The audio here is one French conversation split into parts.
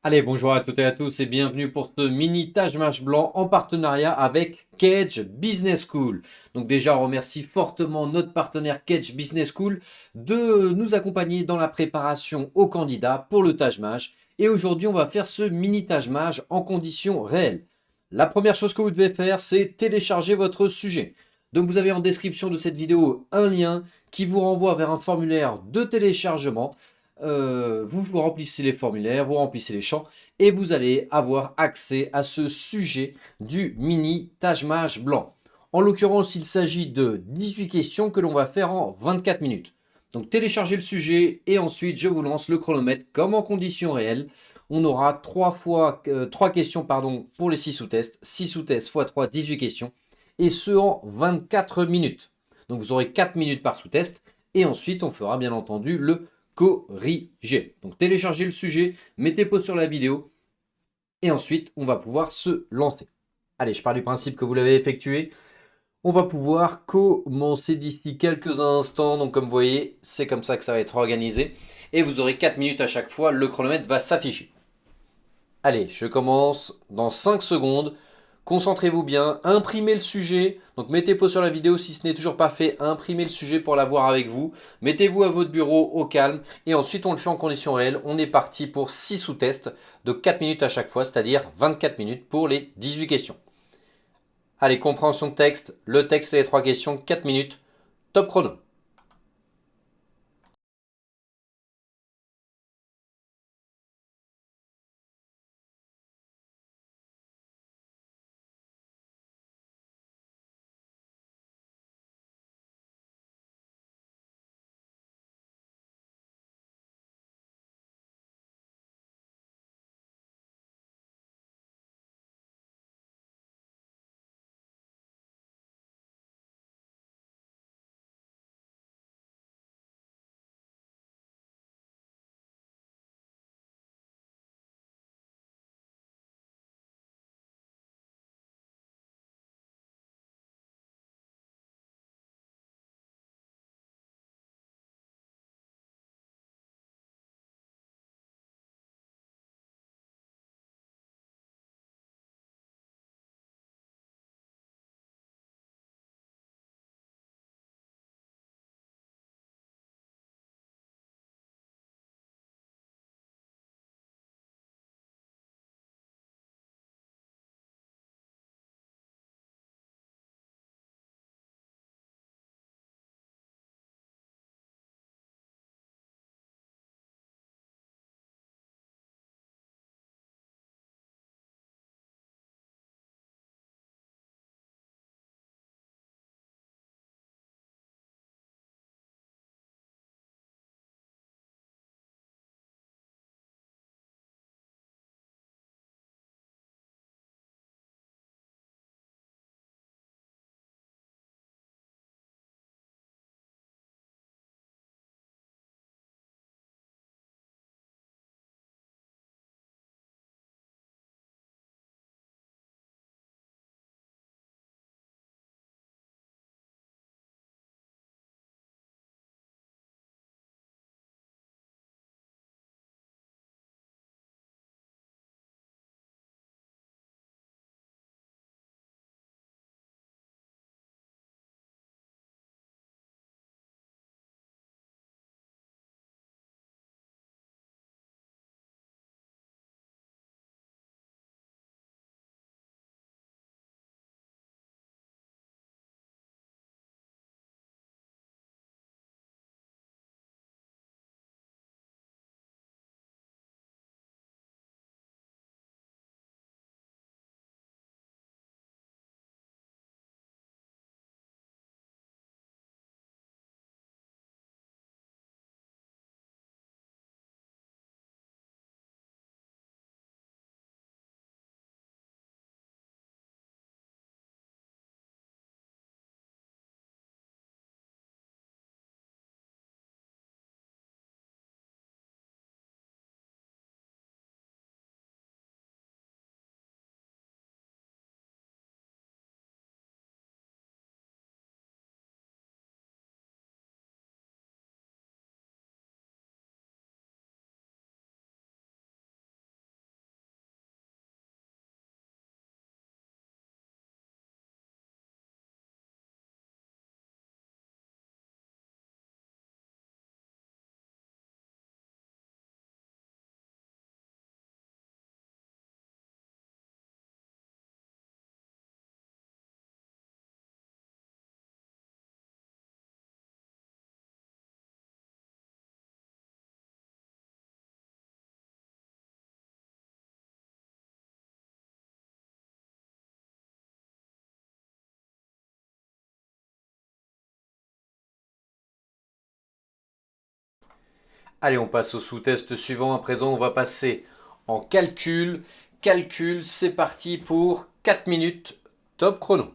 Allez, bonjour à toutes et à tous et bienvenue pour ce mini Taj Mahal blanc en partenariat avec Kedge Business School. Donc déjà, on remercie fortement notre partenaire Kedge Business School de nous accompagner dans la préparation aux candidats pour le Taj Mahal. Et aujourd'hui, on va faire ce mini Taj Mahal en conditions réelles. La première chose que vous devez faire, c'est télécharger votre sujet. Donc vous avez en description de cette vidéo un lien qui vous renvoie vers un formulaire de téléchargement. Vous remplissez les formulaires, vous remplissez les champs et vous allez avoir accès à ce sujet du mini Taj Mahal blanc. En l'occurrence, il s'agit de 18 questions que l'on va faire en 24 minutes. Donc téléchargez le sujet et ensuite je vous lance le chronomètre comme en conditions réelles. On aura 3 questions pour les 6 sous-tests. 6 sous-tests x 3, 18 questions. Et ce en 24 minutes. Donc vous aurez 4 minutes par sous-test. Et ensuite, on fera bien entendu le corriger. Donc téléchargez le sujet, mettez pause sur la vidéo et ensuite on va pouvoir se lancer. Allez, je pars du principe que vous l'avez effectué. On va pouvoir commencer d'ici quelques instants. Donc comme vous voyez, c'est comme ça que ça va être organisé. Et vous aurez 4 minutes à chaque fois, le chronomètre va s'afficher. Allez, je commence dans 5 secondes. Concentrez-vous bien, imprimez le sujet. Donc mettez pause sur la vidéo si ce n'est toujours pas fait. Imprimez le sujet pour l'avoir avec vous. Mettez-vous à votre bureau au calme. Et ensuite, on le fait en conditions réelles. On est parti pour 6 sous-tests de 4 minutes à chaque fois, c'est-à-dire 24 minutes pour les 18 questions. Allez, compréhension de texte. Le texte et les 3 questions, 4 minutes. Top chrono. Allez, on passe au sous-test suivant. À présent, on va passer en calcul. Calcul, c'est parti pour 4 minutes. Top chrono.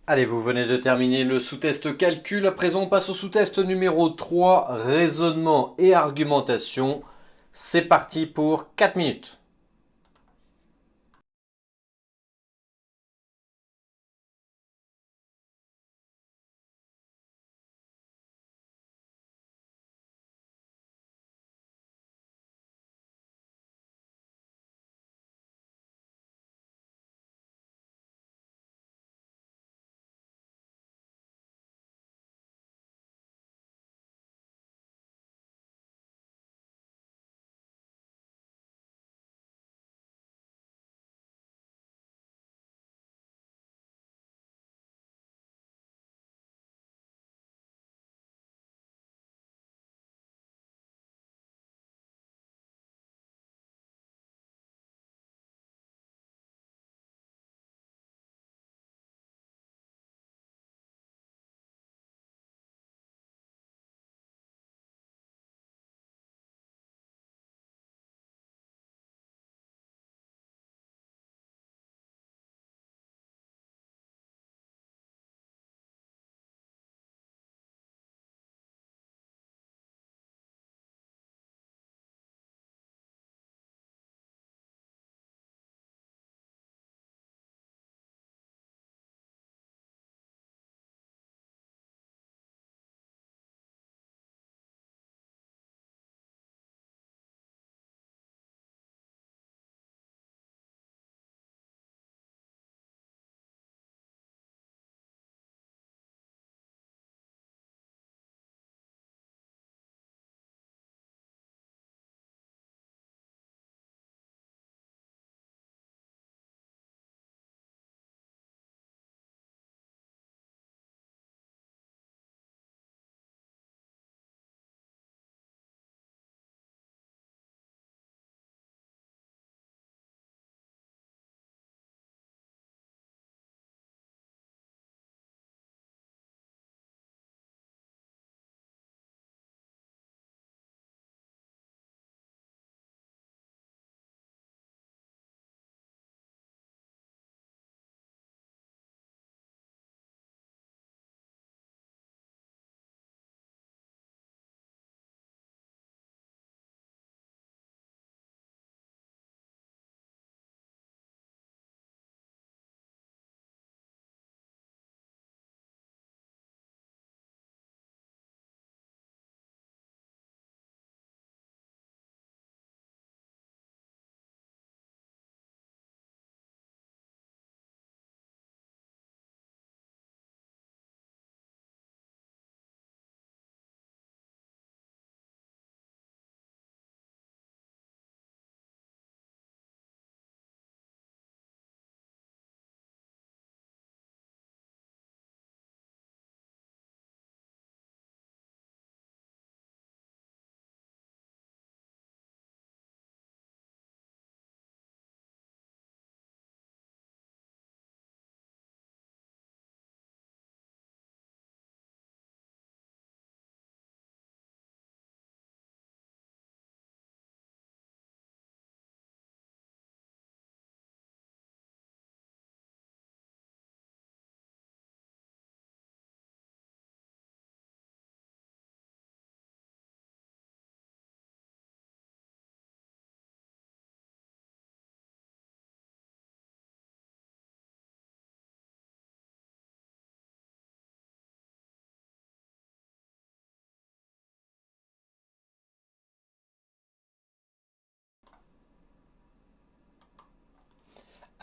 Allez, vous venez de terminer le sous-test calcul. À présent, on passe au sous-test numéro 3, raisonnement et argumentation. C'est parti pour 4 minutes.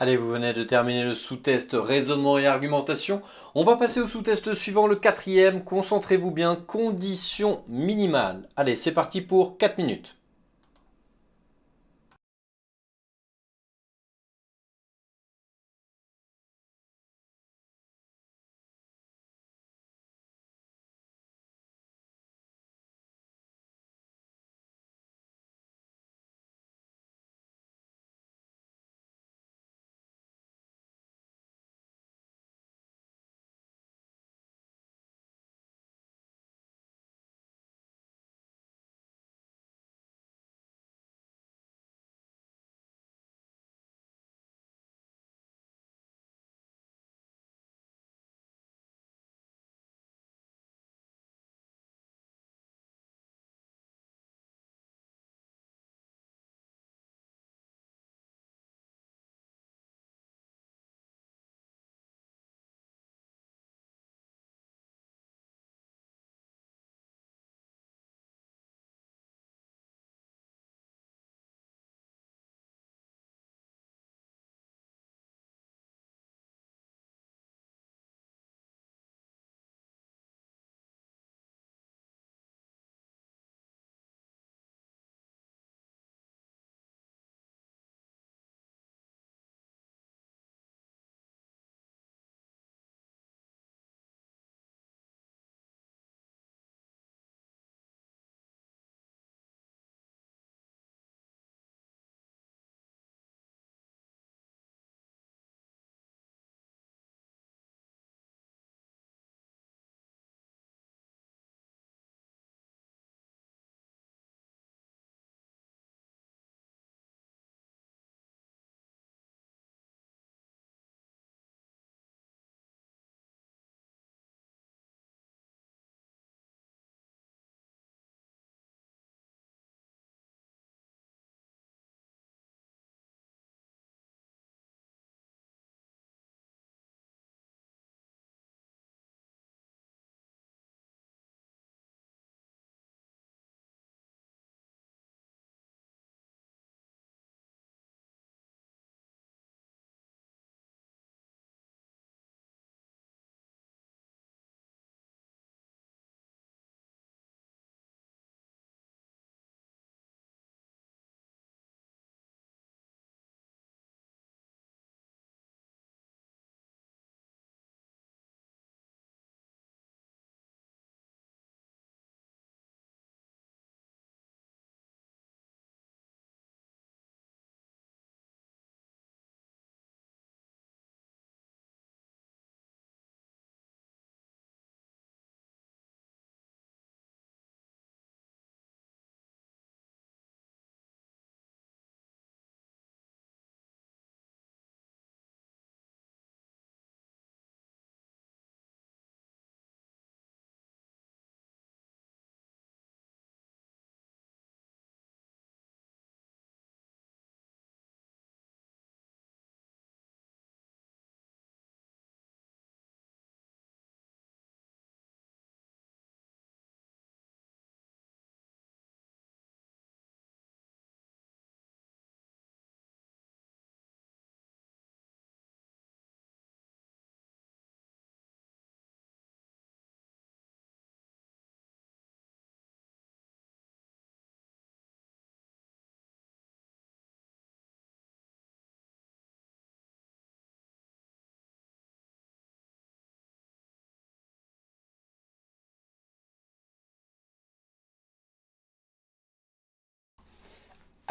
Allez, vous venez de terminer le sous-test raisonnement et argumentation. On va passer au sous-test suivant, le quatrième. Concentrez-vous bien, conditions minimales. Allez, c'est parti pour 4 minutes.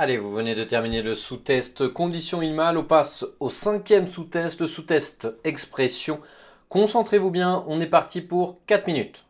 Allez, vous venez de terminer le sous-test conditions minimales. On passe au cinquième sous-test, le sous-test expression. Concentrez-vous bien, on est parti pour 4 minutes.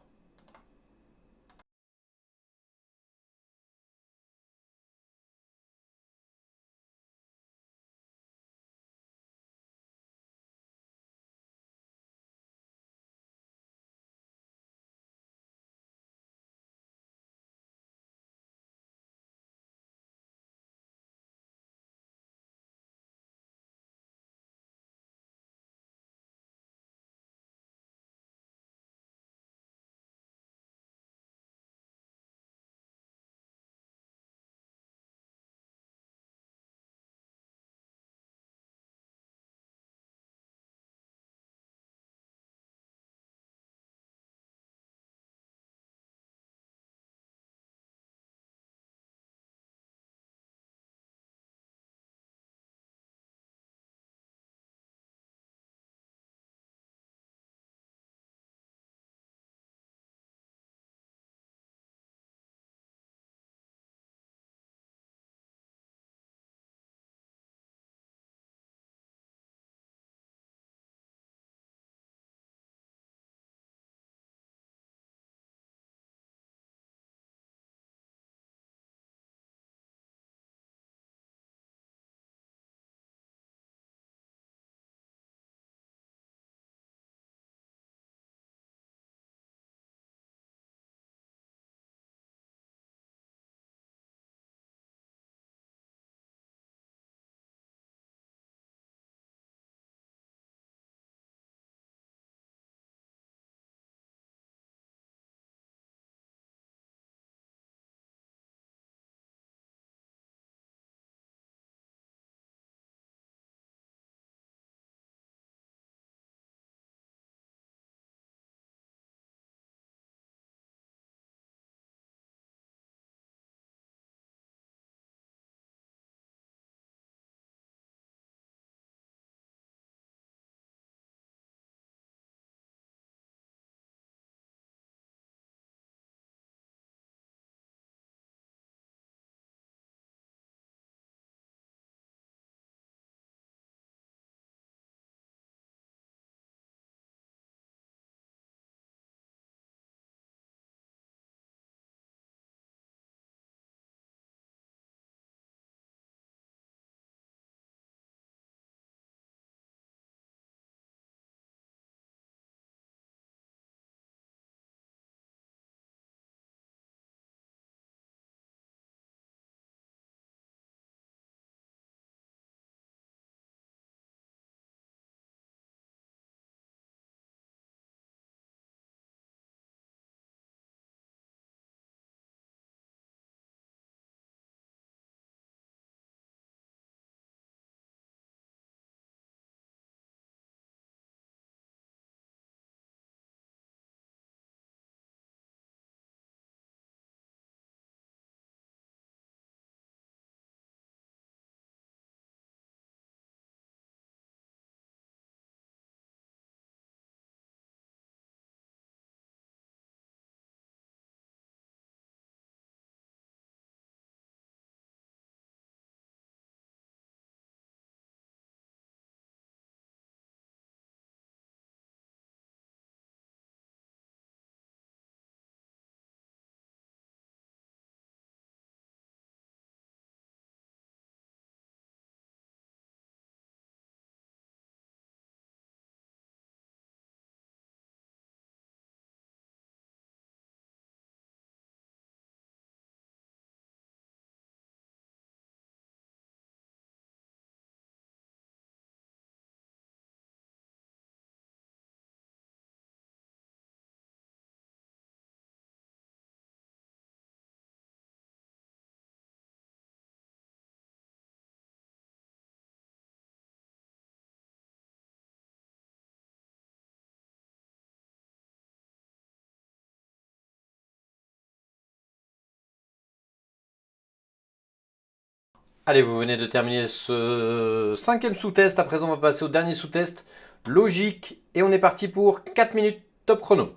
Allez, vous venez de terminer ce cinquième sous-test. À présent, on va passer au dernier sous-test, logique. Et on est parti pour 4 minutes top chrono.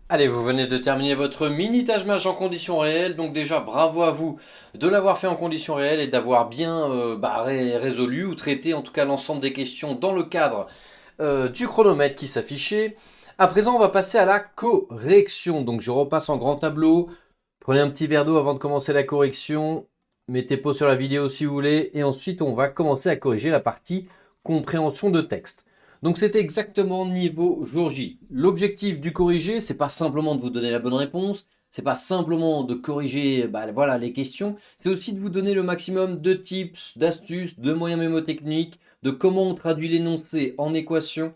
Allez, vous venez de terminer votre mini tâche match en conditions réelles. Donc déjà, bravo à vous de l'avoir fait en conditions réelles et d'avoir bien résolu ou traité en tout cas l'ensemble des questions dans le cadre du chronomètre qui s'affichait. À présent, on va passer à la correction. Donc je repasse en grand tableau. Prenez un petit verre d'eau avant de commencer la correction. Mettez pause sur la vidéo si vous voulez. Et ensuite, on va commencer à corriger la partie compréhension de texte. Donc c'était exactement niveau jour J. L'objectif du corrigé, c'est pas simplement de vous donner la bonne réponse, c'est pas simplement de corriger voilà, les questions, c'est aussi de vous donner le maximum de tips, d'astuces, de moyens mémotechniques, de comment on traduit l'énoncé en équation,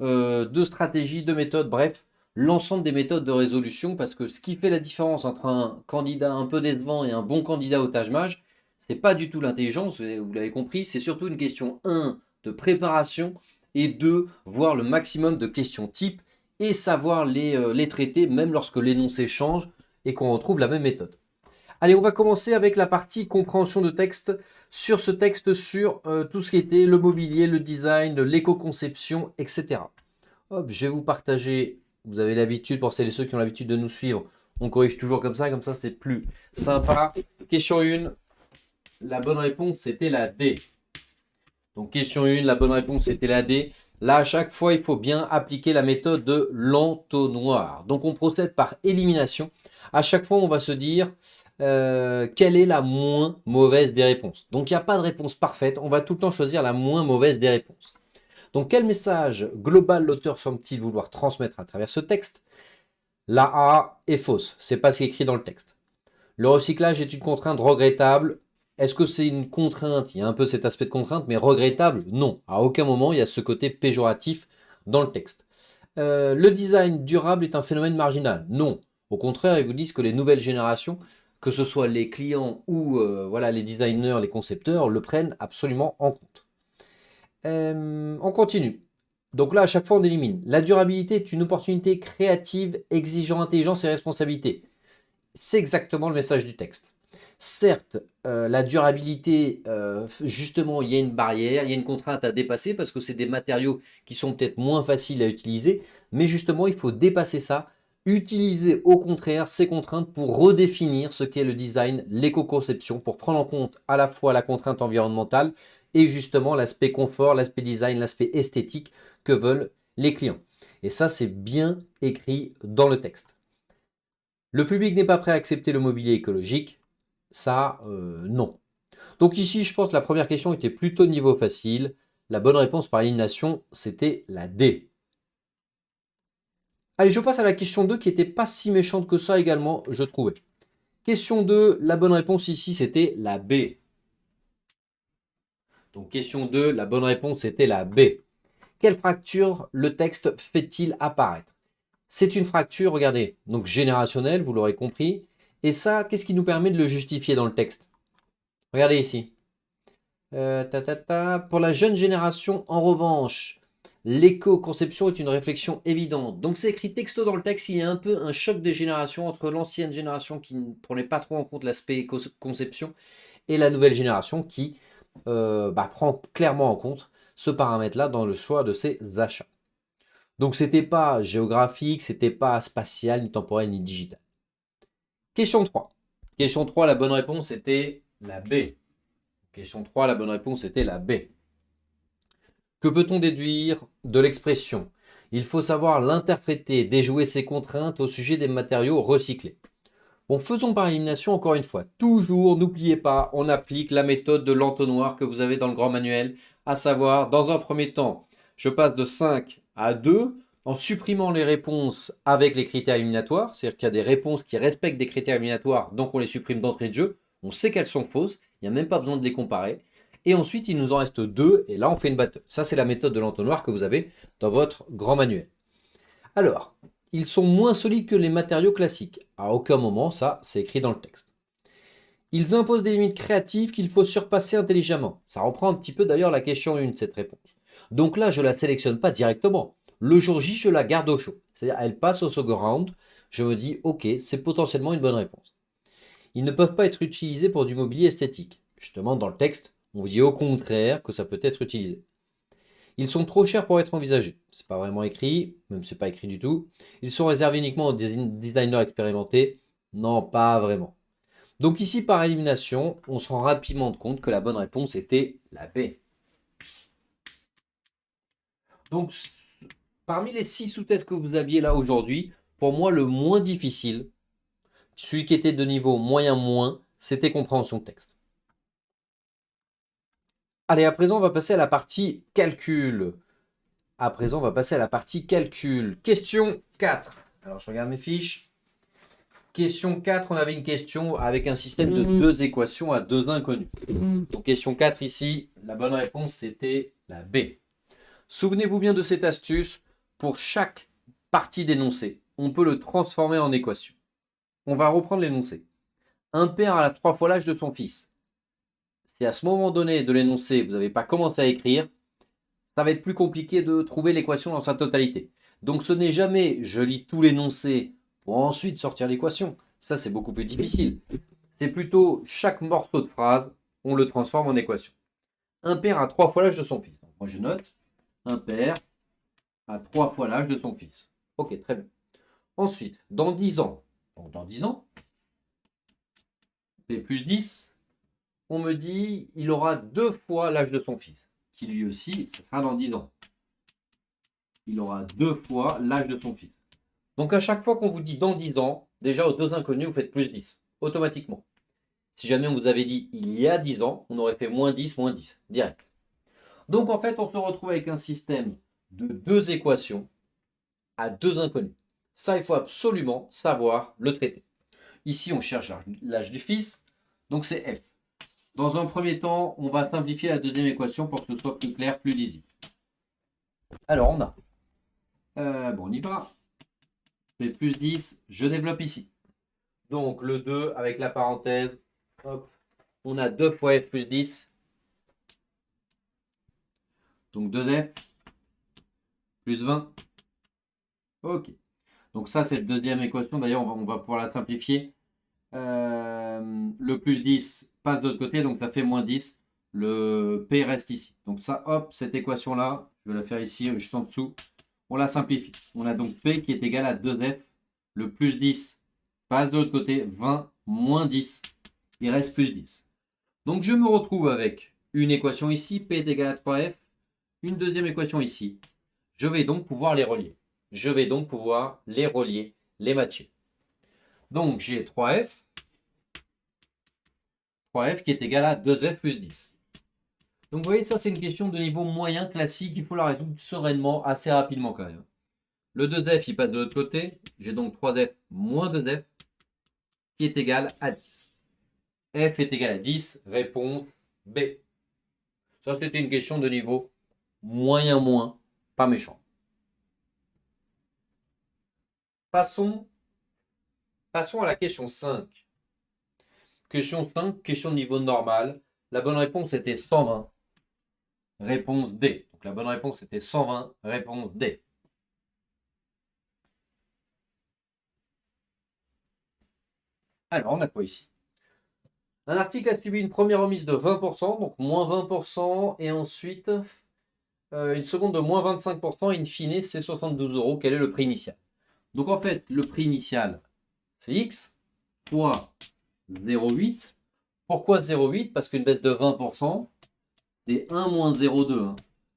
de stratégie, de méthode, bref, l'ensemble des méthodes de résolution parce que ce qui fait la différence entre un candidat un peu décevant et un bon candidat au Taj-Maj, c'est pas du tout l'intelligence, vous l'avez compris, c'est surtout une question 1 de préparation et 2, voir le maximum de questions types et savoir les traiter même lorsque l'énoncé change et qu'on retrouve la même méthode. Allez, on va commencer avec la partie compréhension de texte. Sur ce texte, sur tout ce qui était le mobilier, le design, l'éco-conception, etc. Hop, je vais vous partager. Vous avez l'habitude, pour celles et ceux qui ont l'habitude de nous suivre, on corrige toujours comme ça c'est plus sympa. Question 1, la bonne réponse c'était la D. Donc question 1, la bonne réponse c'était la D. Là, à chaque fois, il faut bien appliquer la méthode de l'entonnoir. Donc on procède par élimination. À chaque fois, on va se dire quelle est la moins mauvaise des réponses. Donc il n'y a pas de réponse parfaite, on va tout le temps choisir la moins mauvaise des réponses. Donc quel message global l'auteur semble-t-il vouloir transmettre à travers ce texte? La A est fausse, c'est pas ce qui est écrit dans le texte. Le recyclage est une contrainte regrettable. Est-ce que c'est une contrainte? Il y a un peu cet aspect de contrainte, mais regrettable? Non. À aucun moment, il y a ce côté péjoratif dans le texte. Le design durable est un phénomène marginal? Non. Au contraire, ils vous disent que les nouvelles générations, que ce soit les clients ou voilà, les designers, les concepteurs, le prennent absolument en compte. On continue. Donc là, à chaque fois, on élimine. La durabilité est une opportunité créative, exigeant intelligence et responsabilité. C'est exactement le message du texte. Certes, la durabilité, justement, il y a une barrière, il y a une contrainte à dépasser parce que c'est des matériaux qui sont peut-être moins faciles à utiliser, mais justement, il faut dépasser ça, utiliser au contraire ces contraintes pour redéfinir ce qu'est le design, l'éco-conception, pour prendre en compte à la fois la contrainte environnementale et justement l'aspect confort, l'aspect design, l'aspect esthétique que veulent les clients. Et ça, c'est bien écrit dans le texte. Le public n'est pas prêt à accepter le mobilier écologique. Ça, non. Donc ici, je pense que la première question était plutôt de niveau facile. La bonne réponse par élimination, c'était la D. Allez, je passe à la question 2 qui n'était pas si méchante que ça également, je trouvais. Question 2, la bonne réponse ici, c'était la B. Donc question 2, la bonne réponse, c'était la B. Quelle fracture le texte fait-il apparaître? C'est une fracture, regardez, donc générationnelle, vous l'aurez compris. Et ça, qu'est-ce qui nous permet de le justifier dans le texte? Regardez ici. Pour la jeune génération, en revanche, l'éco-conception est une réflexion évidente. Donc c'est écrit texto dans le texte, il y a un peu un choc des générations entre l'ancienne génération qui ne prenait pas trop en compte l'aspect éco-conception et la nouvelle génération qui prend clairement en compte ce paramètre-là dans le choix de ses achats. Donc c'était pas géographique, c'était pas spatial, ni temporel, ni digital. Question 3. Question 3, la bonne réponse était la B. Question 3, la bonne réponse était la B. Que peut-on déduire de l'expression? Il faut savoir l'interpréter, déjouer ses contraintes au sujet des matériaux recyclés. Bon, faisons par élimination encore une fois. Toujours, n'oubliez pas, on applique la méthode de l'entonnoir que vous avez dans le grand manuel, à savoir, dans un premier temps, je passe de 5 à 2 en supprimant les réponses avec les critères éliminatoires, c'est-à-dire qu'il y a des réponses qui respectent des critères éliminatoires, donc on les supprime d'entrée de jeu, on sait qu'elles sont fausses, il n'y a même pas besoin de les comparer. Et ensuite, il nous en reste 2, et là, on fait une battle. Ça, c'est la méthode de l'entonnoir que vous avez dans votre grand manuel. Alors, ils sont moins solides que les matériaux classiques. À aucun moment, ça, c'est écrit dans le texte. Ils imposent des limites créatives qu'il faut surpasser intelligemment. Ça reprend un petit peu d'ailleurs la question 1 de cette réponse. Donc là, je ne la sélectionne pas directement. Le jour J, je la garde au chaud. C'est-à-dire, elle passe au second round. Je me dis, ok, c'est potentiellement une bonne réponse. Ils ne peuvent pas être utilisés pour du mobilier esthétique. Justement, dans le texte, on vous dit au contraire que ça peut être utilisé. Ils sont trop chers pour être envisagés. C'est pas vraiment écrit, même c'est pas écrit du tout. Ils sont réservés uniquement aux designers expérimentés. Non, pas vraiment. Donc ici, par élimination, on se rend rapidement compte que la bonne réponse était la B. Donc, parmi les 6 sous-tests que vous aviez là aujourd'hui, pour moi, le moins difficile, celui qui était de niveau moyen-moins, c'était compréhension de texte. Allez, à présent, on va passer à la partie calcul. À présent, on va passer à la partie calcul. Question 4. Alors, je regarde mes fiches. Question 4, on avait une question avec un système de 2 équations à 2 inconnus. Donc, question 4 ici, la bonne réponse, c'était la B. Souvenez-vous bien de cette astuce. Pour chaque partie d'énoncé, on peut le transformer en équation. On va reprendre l'énoncé. Un père a 3 fois l'âge de son fils. Si à ce moment donné de l'énoncé, vous n'avez pas commencé à écrire, ça va être plus compliqué de trouver l'équation dans sa totalité. Donc ce n'est jamais je lis tout l'énoncé pour ensuite sortir l'équation. Ça, c'est beaucoup plus difficile. C'est plutôt chaque morceau de phrase, on le transforme en équation. Un père a 3 fois l'âge de son fils. Donc, moi, je note. Un père a 3 fois l'âge de son fils. Ok, très bien. Ensuite, dans 10 ans, donc dans 10 ans, P plus 10, on me dit il aura 2 fois l'âge de son fils, qui lui aussi, ça sera dans 10 ans. Il aura 2 fois l'âge de son fils. Donc à chaque fois qu'on vous dit dans 10 ans, déjà aux deux inconnus, vous faites plus 10, automatiquement. Si jamais on vous avait dit il y a 10 ans, on aurait fait moins 10, direct. Donc en fait, on se retrouve avec un système de 2 équations à 2 inconnus. Ça, il faut absolument savoir le traiter. Ici, on cherche l'âge du fils, donc c'est f. Dans un premier temps, on va simplifier la deuxième équation pour que ce soit plus clair, plus lisible. Alors, on a, bon, on y va, P plus 10, je développe ici. Donc, le 2 avec la parenthèse, hop, on a 2 fois f plus 10. Donc, 2f plus 20. Ok. Donc, ça, c'est la deuxième équation. D'ailleurs, on va pouvoir la simplifier. Le plus 10 passe de l'autre côté, donc ça fait moins 10. Le P reste ici. Donc ça, hop, cette équation-là, je vais la faire ici, juste en dessous. On la simplifie. On a donc P qui est égal à 2F. Le plus 10 passe de l'autre côté, 20 moins 10. Il reste plus 10. Donc je me retrouve avec une équation ici, P est égal à 3F. Une deuxième équation ici. Je vais donc pouvoir les relier. Les matcher. Donc j'ai 3F qui est égal à 2F plus 10. Donc vous voyez, ça c'est une question de niveau moyen classique, il faut la résoudre sereinement, assez rapidement quand même. Le 2F il passe de l'autre côté, j'ai donc 3F moins 2F qui est égal à 10. F est égal à 10, réponse B. Ça c'était une question de niveau moyen moins, pas méchant. Passons à la question 5. Question 5, question de niveau normal. La bonne réponse était 120. Réponse D. Donc la bonne réponse était 120. Réponse D. Alors, on a quoi ici? Un article a subi une première remise de 20%, donc moins 20%, et ensuite une seconde de moins 25%, in fine, c'est 72 euros. Quel est le prix initial? Donc en fait, le prix initial, c'est X fois 0,8. Pourquoi 0,8? Parce qu'une baisse de 20%, c'est 1 moins 0,2. Hein.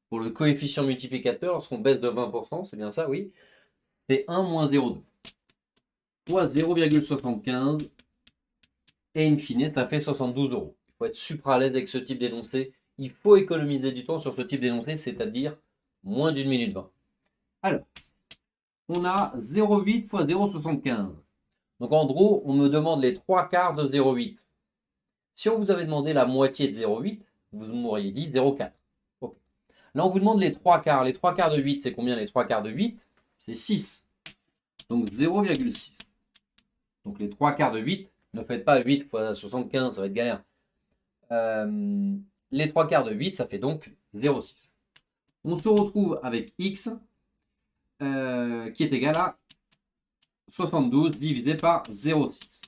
Pour le coefficient multiplicateur, lorsqu'on baisse de 20%, c'est bien ça, oui, c'est 1 moins 0,2. Fois 0,75. Et in fine, ça fait 72 euros. Il faut être supra à l'aise avec ce type d'énoncé. Il faut économiser du temps sur ce type d'énoncé, c'est-à-dire moins d'une minute 20. Alors, on a 0,8 fois 0,75. Donc en gros, on me demande les 3 quarts de 0,8. Si on vous avait demandé la moitié de 0,8, vous m'auriez dit 0,4. Okay. Là, on vous demande les 3 quarts. Les 3 quarts de 8, c'est combien les 3 quarts de 8? C'est 6. Donc 0,6. Donc les 3 quarts de 8, ne faites pas 8 fois 75, ça va être galère. Les 3 quarts de 8, ça fait donc 0,6. On se retrouve avec x qui est égal à 72 divisé par 0,6.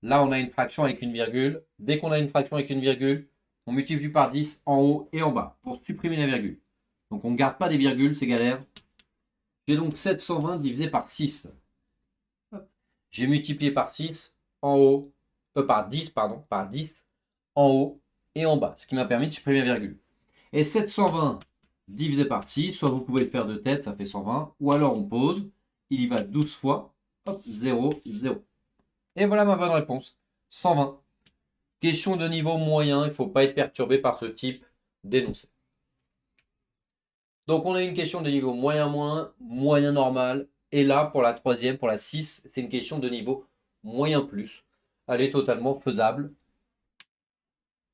Là, on a une fraction avec une virgule. Dès qu'on a une fraction avec une virgule, on multiplie par 10 en haut et en bas pour supprimer la virgule. Donc on ne garde pas des virgules, c'est galère. J'ai donc 720 divisé par 6. J'ai multiplié par 6 en haut, par 10 en haut et en bas, ce qui m'a permis de supprimer la virgule. Et 720 divisé par 6, soit vous pouvez le faire de tête, ça fait 120, ou alors on pose, il y va 12 fois, hop, 0, 0. Et voilà ma bonne réponse, 120. Question de niveau moyen, il ne faut pas être perturbé par ce type d'énoncé. Donc on a une question de niveau moyen moins, moyen normal, et là pour la troisième, pour la 6, c'est une question de niveau moyen plus. Elle est totalement faisable.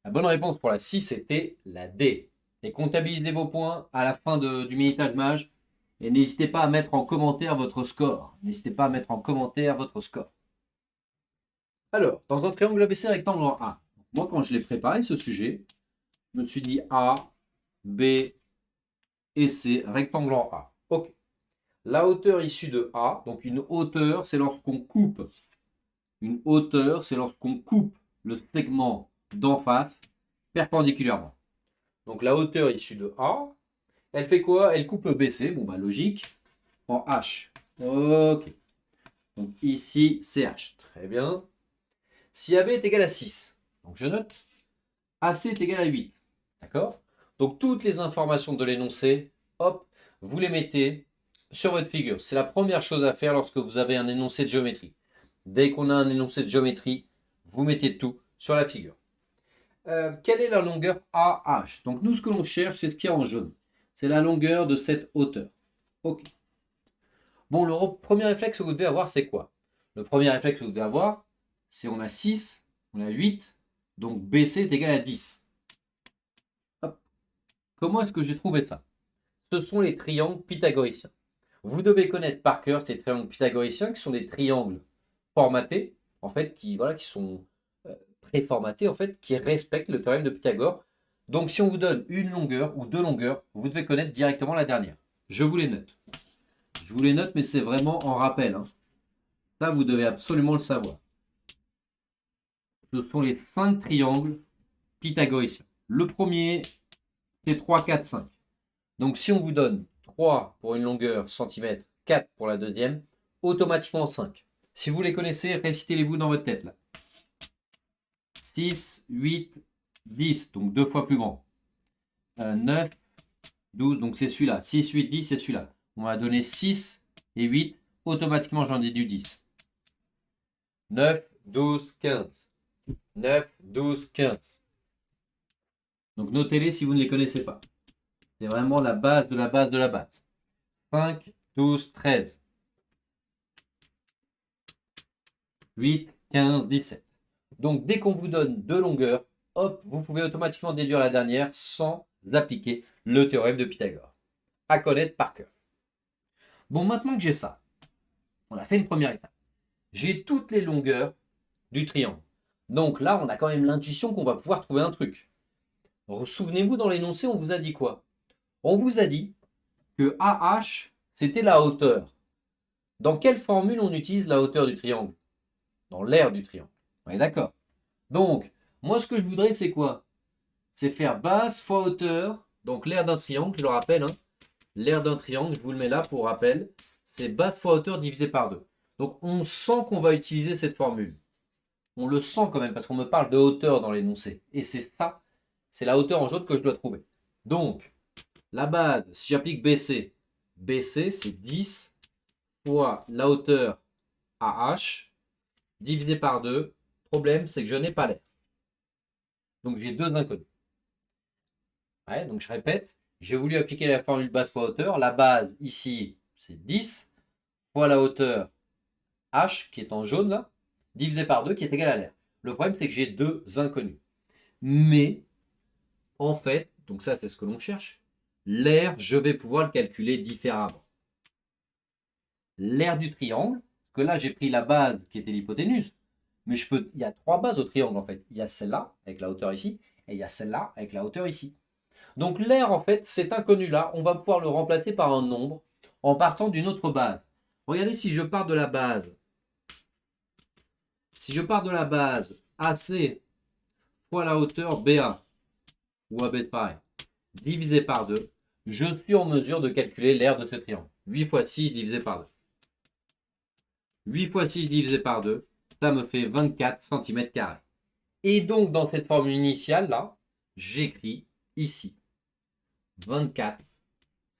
La bonne réponse pour la 6 était la D. Et comptabilisez vos points à la fin du mini-tâche mage. Et n'hésitez pas à mettre en commentaire votre score. N'hésitez pas à mettre en commentaire votre score. Alors, dans un triangle ABC rectangle en A, moi quand je l'ai préparé ce sujet, je me suis dit A, B et C, rectangle en A. Ok. La hauteur issue de A, donc une hauteur, c'est lorsqu'on coupe. Une hauteur, c'est lorsqu'on coupe le segment d'en face perpendiculairement. Donc la hauteur issue de A, elle fait quoi? Elle coupe BC, bon bah logique, en H. Ok. Donc ici, c'est H. Très bien. Si AB est égal à 6, donc je note, AC est égal à 8. D'accord? Donc toutes les informations de l'énoncé, hop, vous les mettez sur votre figure. C'est la première chose à faire lorsque vous avez un énoncé de géométrie. Dès qu'on a un énoncé de géométrie, vous mettez tout sur la figure. Quelle est la longueur AH? Donc nous, ce que l'on cherche, c'est ce qu'il y a en jaune. C'est la longueur de cette hauteur. Ok. Bon, le premier réflexe que vous devez avoir, c'est quoi? Le premier réflexe que vous devez avoir, c'est on a 6, on a 8, donc BC est égal à 10. Hop. Comment est-ce que j'ai trouvé ça? Ce sont les triangles pythagoriciens. Vous devez connaître par cœur ces triangles pythagoriciens qui sont des triangles formatés, en fait, qui sont préformatés, en fait, qui respectent le théorème de Pythagore. Donc, si on vous donne une longueur ou deux longueurs, vous devez connaître directement la dernière. Je vous les note. Je vous les note, mais c'est vraiment en rappel. Hein. Ça, vous devez absolument le savoir. Ce sont les 5 triangles pythagoriciens. Le premier, c'est 3, 4, 5. Donc, si on vous donne 3 pour une longueur centimètre, 4 pour la deuxième, automatiquement 5. Si vous les connaissez, récitez-les-vous dans votre tête. Là. 6, 8, 10, donc 2 fois plus grand. 9, 12, donc c'est celui-là. 6, 8, 10, c'est celui-là. On va donner 6 et 8. Automatiquement, j'en ai du 10. 9, 12, 15. 9, 12, 15. Donc notez-les si vous ne les connaissez pas. C'est vraiment la base de la base de la base. 5, 12, 13. 8, 15, 17. Donc dès qu'on vous donne deux longueurs, hop, vous pouvez automatiquement déduire la dernière sans appliquer le théorème de Pythagore. À connaître par cœur. Bon, maintenant que j'ai ça, on a fait une première étape. J'ai toutes les longueurs du triangle. Donc là, on a quand même l'intuition qu'on va pouvoir trouver un truc. Souvenez-vous, dans l'énoncé, on vous a dit quoi? On vous a dit que AH, c'était la hauteur. Dans quelle formule on utilise la hauteur du triangle? Dans l'aire du triangle. On est d'accord? Donc, moi, ce que je voudrais, c'est quoi? C'est faire base fois hauteur. Donc, l'aire d'un triangle, je le rappelle. Hein, l'aire d'un triangle, je vous le mets là pour rappel. C'est base fois hauteur divisé par 2. Donc, on sent qu'on va utiliser cette formule. On le sent quand même parce qu'on me parle de hauteur dans l'énoncé. Et c'est ça, c'est la hauteur en jaune que je dois trouver. Donc, la base, si j'applique BC, BC, c'est 10 fois la hauteur AH divisé par 2. Problème, c'est que je n'ai pas l'air. Donc, j'ai deux inconnus. Ouais, donc, je répète, j'ai voulu appliquer la formule base fois hauteur. La base, ici, c'est 10 fois la hauteur H, qui est en jaune, là, divisé par 2, qui est égal à l'air. Le problème, c'est que j'ai deux inconnus. Mais, en fait, donc ça, c'est ce que l'on cherche, l'air, je vais pouvoir le calculer différemment. L'aire du triangle, parce que là, j'ai pris la base qui était l'hypoténuse, mais il y a trois bases au triangle, en fait. Il y a celle-là, avec la hauteur ici, et il y a celle-là, avec la hauteur ici. Donc l'air, en fait, cet inconnu-là, on va pouvoir le remplacer par un nombre en partant d'une autre base. Regardez si je pars de la base. Si je pars de la base AC fois la hauteur BA, ou AB pareil, divisé par 2, je suis en mesure de calculer l'aire de ce triangle. 8 fois 6 divisé par 2. 8 fois 6 divisé par 2, ça me fait 24 cm². Et donc, dans cette formule initiale-là, j'écris ici 24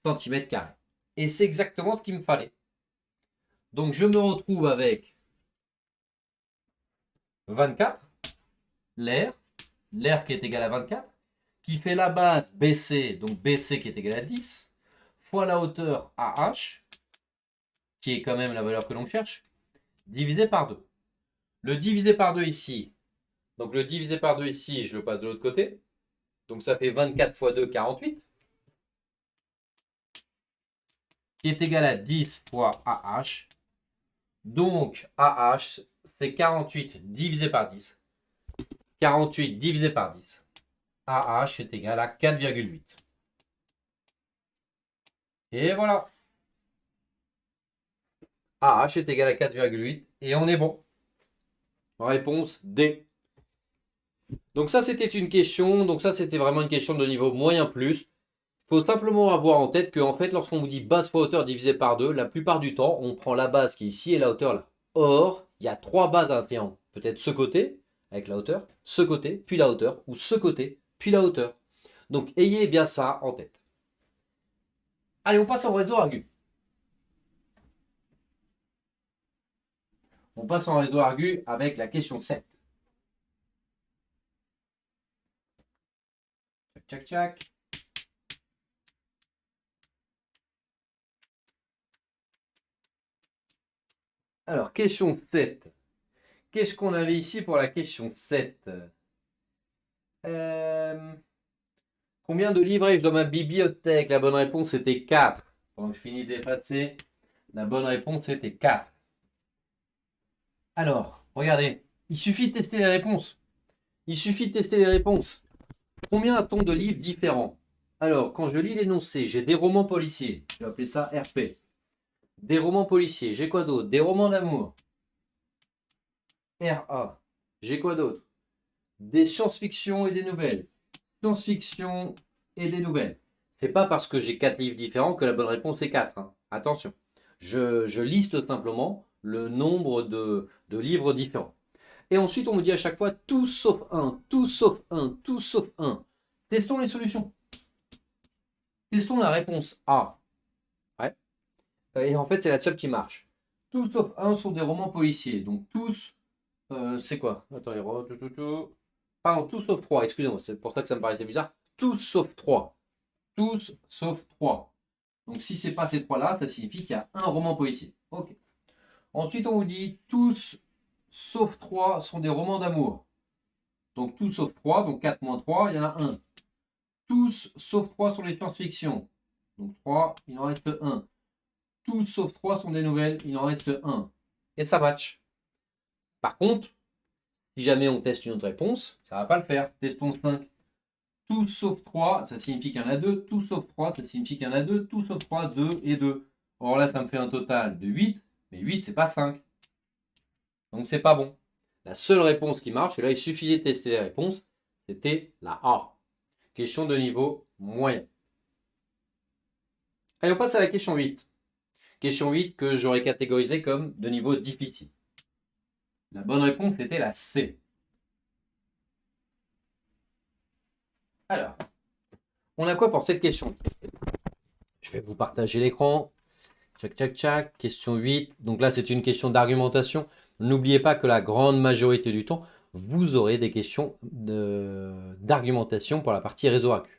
cm². Et c'est exactement ce qu'il me fallait. Donc, je me retrouve avec 24, l'air qui est égal à 24, qui fait la base BC, donc BC qui est égal à 10, fois la hauteur AH, qui est quand même la valeur que l'on cherche, divisé par 2. Le divisé par 2 ici, donc le divisé par 2 ici, je le passe de l'autre côté. Donc ça fait 24 fois 2, 48. qui est égal à 10 fois AH. Donc, AH, c'est 48 divisé par 10. 48 divisé par 10. AH est égal à 4,8. Et voilà. AH est égal à 4,8. Et on est bon. Réponse D. Donc ça, c'était une question. Donc ça, c'était vraiment une question de niveau moyen plus. Il faut simplement avoir en tête qu'en fait, lorsqu'on vous dit base fois hauteur divisé par 2, la plupart du temps, on prend la base qui est ici et la hauteur là. Or, il y a 3 bases à un triangle. Peut-être ce côté, avec la hauteur, ce côté, puis la hauteur, ou ce côté, puis la hauteur. Donc, ayez bien ça en tête. Allez, on passe en réseau argu. On passe en réseau argu avec la question 7. Tchac, tchac, tchac. Alors, question 7. Qu'est-ce qu'on avait ici pour la question 7 Combien de livres ai-je dans ma bibliothèque? La bonne réponse était 4. Pendant que je finis d'effacer, la bonne réponse était 4. Alors, regardez, il suffit de tester les réponses. Il suffit de tester les réponses. Combien a-t-on de livres différents? Alors, quand je lis l'énoncé, j'ai des romans policiers. Je vais appeler ça RP. Des romans policiers. J'ai quoi d'autre? Des romans d'amour. RA. J'ai quoi d'autre? Des science-fiction et des nouvelles. Science-fiction et des nouvelles. C'est pas parce que j'ai 4 livres différents que la bonne réponse est 4. Hein. Attention. Je liste simplement le nombre de livres différents. Et ensuite, on me dit à chaque fois tout sauf un, tout sauf un, tout sauf un. Testons les solutions. Testons la réponse A. Ouais. Et en fait, c'est la seule qui marche. Tout sauf un sont des romans policiers. Donc tous, c'est quoi? Attendez, pardon, tout sauf 3, excusez-moi, c'est pour ça que ça me paraissait bizarre. Tous sauf 3. Tous sauf 3. Donc si c'est pas ces 3-là, ça signifie qu'il y a un roman policier. Ok. Ensuite, on vous dit tous sauf 3 sont des romans d'amour. Donc tous sauf 3, donc 4 moins 3, il y en a 1. Tous sauf 3 sont des science-fiction. Donc 3, il en reste 1. Tous sauf 3 sont des nouvelles, il en reste 1. Et ça match. Par contre, si jamais on teste une autre réponse, ça ne va pas le faire. Testons 5. Tous sauf 3, ça signifie qu'il y en a 2. Tout sauf 3, ça signifie qu'il y en a 2. Tout sauf 3, 2 et 2. Or là, ça me fait un total de 8. Mais 8, c'est pas 5. Donc c'est pas bon. La seule réponse qui marche, et là il suffisait de tester les réponses, c'était la A. Question de niveau moyen. Allez, on passe à la question 8. Question 8 que j'aurais catégorisée comme de niveau difficile. La bonne réponse était la C. Alors, on a quoi pour cette question? Je vais vous partager l'écran. Tchac, tchac, tchac. Question 8. Donc là, c'est une question d'argumentation. N'oubliez pas que la grande majorité du temps, vous aurez des questions d'argumentation pour la partie réseau AQ.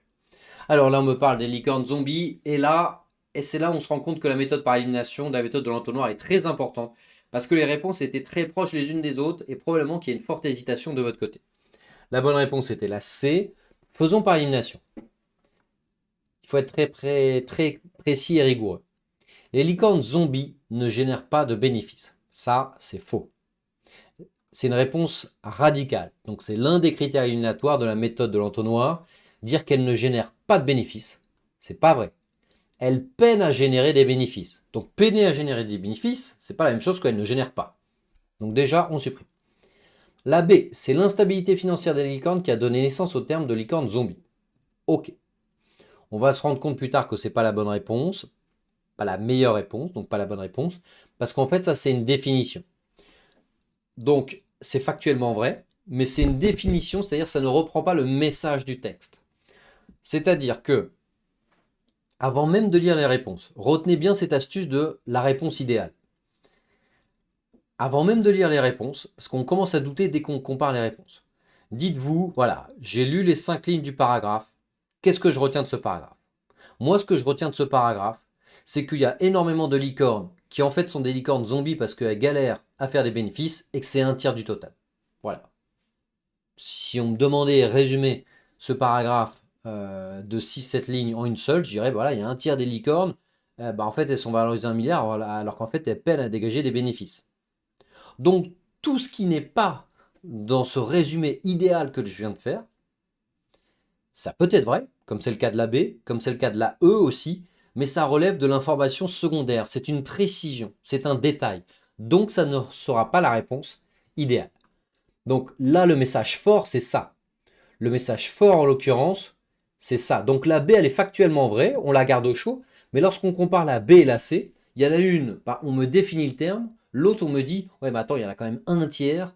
Alors là, on me parle des licornes zombies. Et c'est là où on se rend compte que la méthode par élimination de la méthode de l'entonnoir est très importante. Parce que les réponses étaient très proches les unes des autres et probablement qu'il y a une forte hésitation de votre côté. La bonne réponse était la C. Faisons par élimination. Il faut être très précis et rigoureux. Les licornes zombies ne génèrent pas de bénéfices. Ça, c'est faux. C'est une réponse radicale. Donc c'est l'un des critères éliminatoires de la méthode de l'entonnoir. Dire qu'elle ne génère pas de bénéfices, c'est pas vrai. Elle peine à générer des bénéfices. Donc peiner à générer des bénéfices, c'est pas la même chose qu'elle ne génère pas. Donc déjà, on supprime. La B, c'est l'instabilité financière des licornes qui a donné naissance au terme de licorne zombie. Ok. On va se rendre compte plus tard que c'est pas la bonne réponse, pas la meilleure réponse, donc pas la bonne réponse, parce qu'en fait ça c'est une définition. Donc c'est factuellement vrai, mais c'est une définition, c'est-à-dire ça ne reprend pas le message du texte. C'est-à-dire que, avant même de lire les réponses, retenez bien cette astuce de la réponse idéale. Avant même de lire les réponses, parce qu'on commence à douter dès qu'on compare les réponses, dites-vous, voilà, j'ai lu les 5 lignes du paragraphe, qu'est-ce que je retiens de ce paragraphe? Moi, ce que je retiens de ce paragraphe, c'est qu'il y a énormément de licornes qui en fait sont des licornes zombies parce qu'elles galèrent à faire des bénéfices et que c'est un tiers du total. Voilà. Si on me demandait de résumer ce paragraphe de 6-7 lignes en une seule, je dirais voilà, il y a un tiers des licornes, bah, en fait, elles sont valorisées 1 milliard alors qu'en fait, elles peinent à dégager des bénéfices. Donc, tout ce qui n'est pas dans ce résumé idéal que je viens de faire, ça peut être vrai, comme c'est le cas de la B, comme c'est le cas de la E aussi, mais ça relève de l'information secondaire. C'est une précision, c'est un détail. Donc, ça ne sera pas la réponse idéale. Donc là, le message fort, c'est ça. Le message fort, en l'occurrence, c'est ça. Donc la B, elle est factuellement vraie, on la garde au chaud, mais lorsqu'on compare la B et la C, il y en a une, bah, on me définit le terme, l'autre, on me dit, ouais, mais attends, il y en a quand même un tiers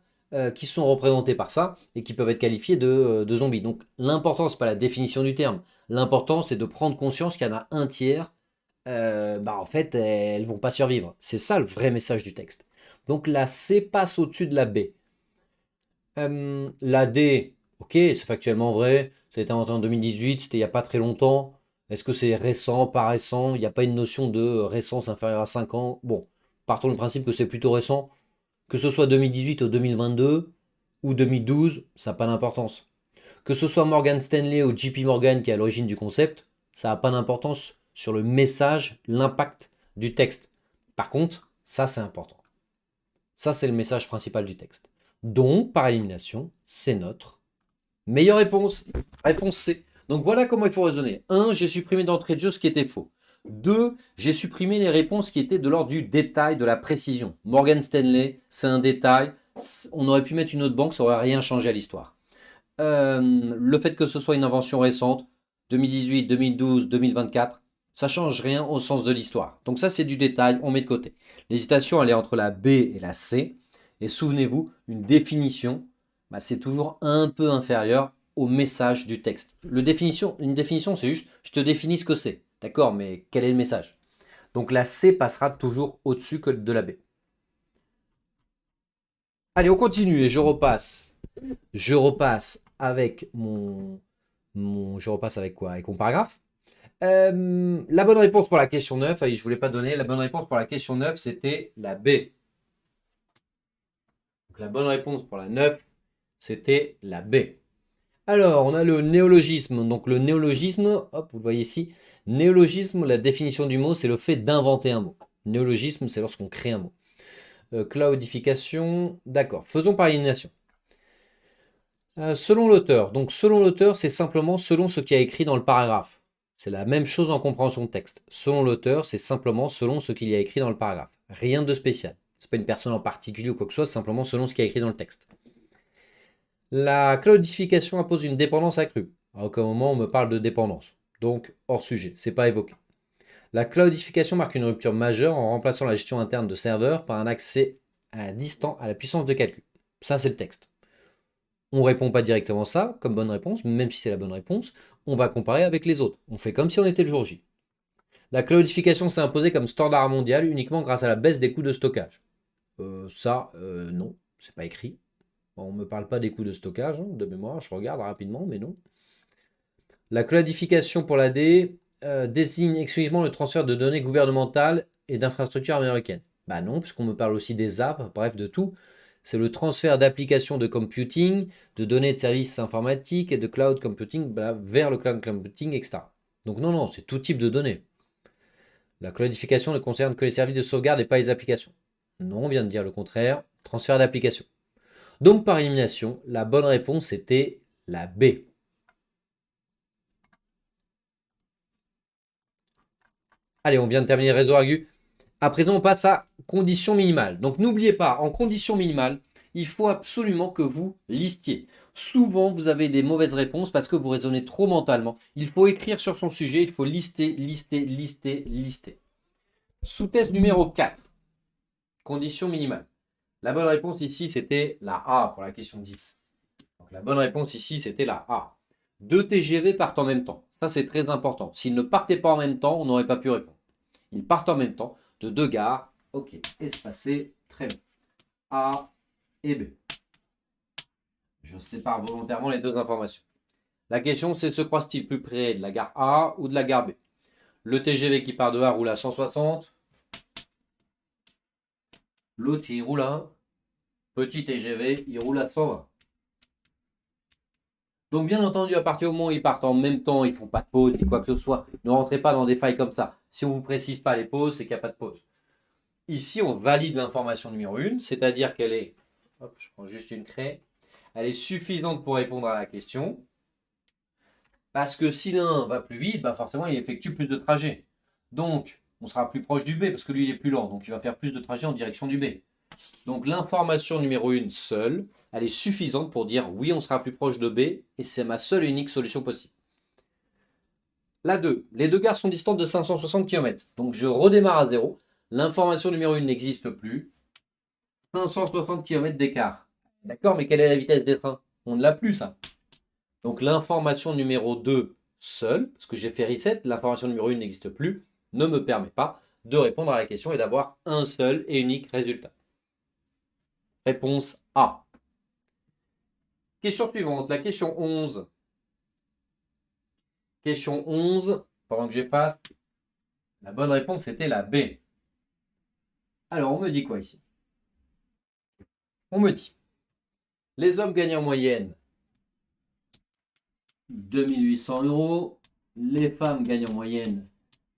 qui sont représentés par ça et qui peuvent être qualifiés de zombies. Donc l'important, c'est pas la définition du terme. L'important, c'est de prendre conscience qu'il y en a un tiers, bah, en fait, elles vont pas survivre. C'est ça le vrai message du texte. Donc la C passe au-dessus de la B. La D, ok, c'est factuellement vrai. Ça a été inventé en 2018, c'était il n'y a pas très longtemps. Est-ce que c'est récent, pas récent? Il n'y a pas une notion de récence inférieure à 5 ans. Bon, partons du principe que c'est plutôt récent. Que ce soit 2018 ou 2022 ou 2012, ça n'a pas d'importance. Que ce soit Morgan Stanley ou JP Morgan qui est à l'origine du concept, ça n'a pas d'importance sur le message, l'impact du texte. Par contre, ça c'est important. Ça c'est le message principal du texte. Donc, par élimination, c'est notre meilleure réponse. Réponse C. Donc voilà comment il faut raisonner. 1. J'ai supprimé d'entrée de jeu ce qui était faux. 2. J'ai supprimé les réponses qui étaient de l'ordre du détail, de la précision. Morgan Stanley, c'est un détail. On aurait pu mettre une autre banque, ça n'aurait rien changé à l'histoire. Le fait que ce soit une invention récente, 2018, 2012, 2024, ça change rien au sens de l'histoire. Donc ça, c'est du détail, on met de côté. L'hésitation, elle est entre la B et la C. Et souvenez-vous, une définition, bah, c'est toujours un peu inférieur au message du texte. Une définition, c'est juste, je te définis ce que c'est. D'accord, mais quel est le message? Donc la C passera toujours au-dessus que de la B. Allez, on continue et je repasse. Je repasse avec je repasse avec quoi? Avec mon paragraphe. La bonne réponse pour la question 9, je ne voulais pas donner. La bonne réponse pour la question 9, c'était la B. Donc, la bonne réponse pour la 9, c'était la B. Alors, on a le néologisme. Donc, le néologisme, hop, vous le voyez ici. Néologisme, la définition du mot, c'est le fait d'inventer un mot. Néologisme, c'est lorsqu'on crée un mot. Cloudification, d'accord. Faisons par élimination. Selon l'auteur. Donc, selon l'auteur, c'est simplement selon ce qui a écrit dans le paragraphe. C'est la même chose en compréhension de texte. Selon l'auteur, c'est simplement selon ce qu'il y a écrit dans le paragraphe. Rien de spécial. C'est pas une personne en particulier ou quoi que ce soit, c'est simplement selon ce qui a écrit dans le texte. La cloudification impose une dépendance accrue. À aucun moment on me parle de dépendance. Donc, hors sujet, c'est pas évoqué. La cloudification marque une rupture majeure en remplaçant la gestion interne de serveurs par un accès distant à la puissance de calcul. Ça, c'est le texte. On ne répond pas directement ça comme bonne réponse, même si c'est la bonne réponse. On va comparer avec les autres. On fait comme si on était le jour J. La cloudification s'est imposée comme standard mondial uniquement grâce à la baisse des coûts de stockage. Non, c'est pas écrit. On ne me parle pas des coûts de stockage, hein, de mémoire, je regarde rapidement, mais non. La cloudification pour la D désigne exclusivement le transfert de données gouvernementales et d'infrastructures américaines. Bah non, puisqu'on me parle aussi des apps, bref, de tout. C'est le transfert d'applications de computing, de données de services informatiques et de cloud computing vers le cloud computing, etc. Donc non, non, c'est tout type de données. La cloudification ne concerne que les services de sauvegarde et pas les applications. Non, on vient de dire le contraire. Transfert d'applications. Donc par élimination, la bonne réponse était la B. Allez, on vient de terminer réseau argu. À présent, on passe à conditions minimales. Donc n'oubliez pas, en conditions minimales, il faut absolument que vous listiez. Souvent, vous avez des mauvaises réponses parce que vous raisonnez trop mentalement. Il faut écrire sur son sujet, il faut lister, lister, lister, lister. Sous-test numéro 4. Conditions minimales. La bonne réponse ici, c'était la A pour la question 10. Donc, la bonne réponse ici, c'était la A. 2 TGV partent en même temps. Ça, c'est très important. S'ils ne partaient pas en même temps, on n'aurait pas pu répondre. Ils partent en même temps de 2 gares. Ok, espacé, très bien. A et B. Je sépare volontairement les deux informations. La question, c'est se croise-t-il plus près de la gare A ou de la gare B? Le TGV qui part de A roule à 160. L'autre, il roule à 1. Petit TGV, il roule à 120. Donc bien entendu, à partir du moment où ils partent en même temps, ils ne font pas de pause, ni quoi que ce soit, ne rentrez pas dans des failles comme ça. Si on ne vous précise pas les pauses, c'est qu'il n'y a pas de pause. Ici, on valide l'information numéro 1, c'est-à-dire qu'elle est, hop, je prends juste une craie, elle est suffisante pour répondre à la question. Parce que si l'un va plus vite, bah forcément, il effectue plus de trajets. Donc, on sera plus proche du B parce que lui, il est plus lent. Donc, il va faire plus de trajets en direction du B. Donc, l'information numéro 1 seule, elle est suffisante pour dire oui, on sera plus proche de B et c'est ma seule et unique solution possible. La 2, les deux gares sont distantes de 560 km. Donc, je redémarre à 0. L'information numéro 1 n'existe plus. 560 km d'écart. D'accord, mais quelle est la vitesse des trains? On ne l'a plus, ça. Donc l'information numéro 2 seule, parce que j'ai fait reset, l'information numéro 1 n'existe plus, ne me permet pas de répondre à la question et d'avoir un seul et unique résultat. Réponse A. Question suivante, la question 11. Question 11, pendant que j'efface, la bonne réponse était la B. Alors on me dit quoi ici? On me dit, les hommes gagnent en moyenne 2800 euros, les femmes gagnent en moyenne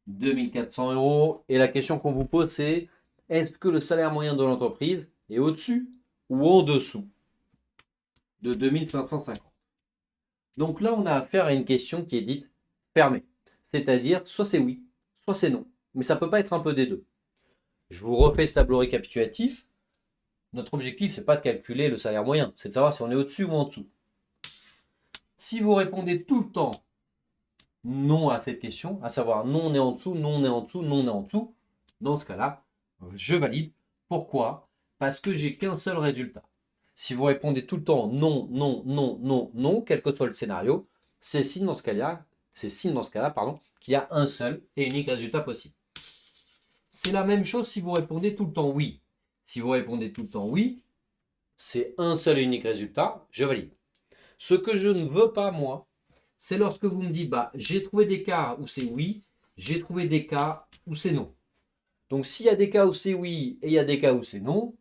2400 euros. Et la question qu'on vous pose, c'est est-ce que le salaire moyen de l'entreprise est au-dessus ou en dessous de 2550? Donc là, on a affaire à une question qui est dite fermée. C'est-à-dire, soit c'est oui, soit c'est non. Mais ça ne peut pas être un peu des deux. Je vous refais ce tableau récapitulatif. Notre objectif, ce n'est pas de calculer le salaire moyen, c'est de savoir si on est au-dessus ou en dessous. Si vous répondez tout le temps non à cette question, à savoir non on est en dessous, non on est en dessous, non on est en dessous, dans ce cas-là, je valide. Pourquoi? Parce que j'ai qu'un seul résultat. Si vous répondez tout le temps non, non, non, non, non, quel que soit le scénario, c'est signe dans ce cas-là, qu'il y a un seul et unique résultat possible. C'est la même chose si vous répondez tout le temps oui. Si vous répondez tout le temps oui, c'est un seul et unique résultat, je valide. Ce que je ne veux pas, moi, c'est lorsque vous me dites, bah, j'ai trouvé des cas où c'est oui, j'ai trouvé des cas où c'est non. Donc, s'il y a des cas où c'est oui et il y a des cas où c'est non,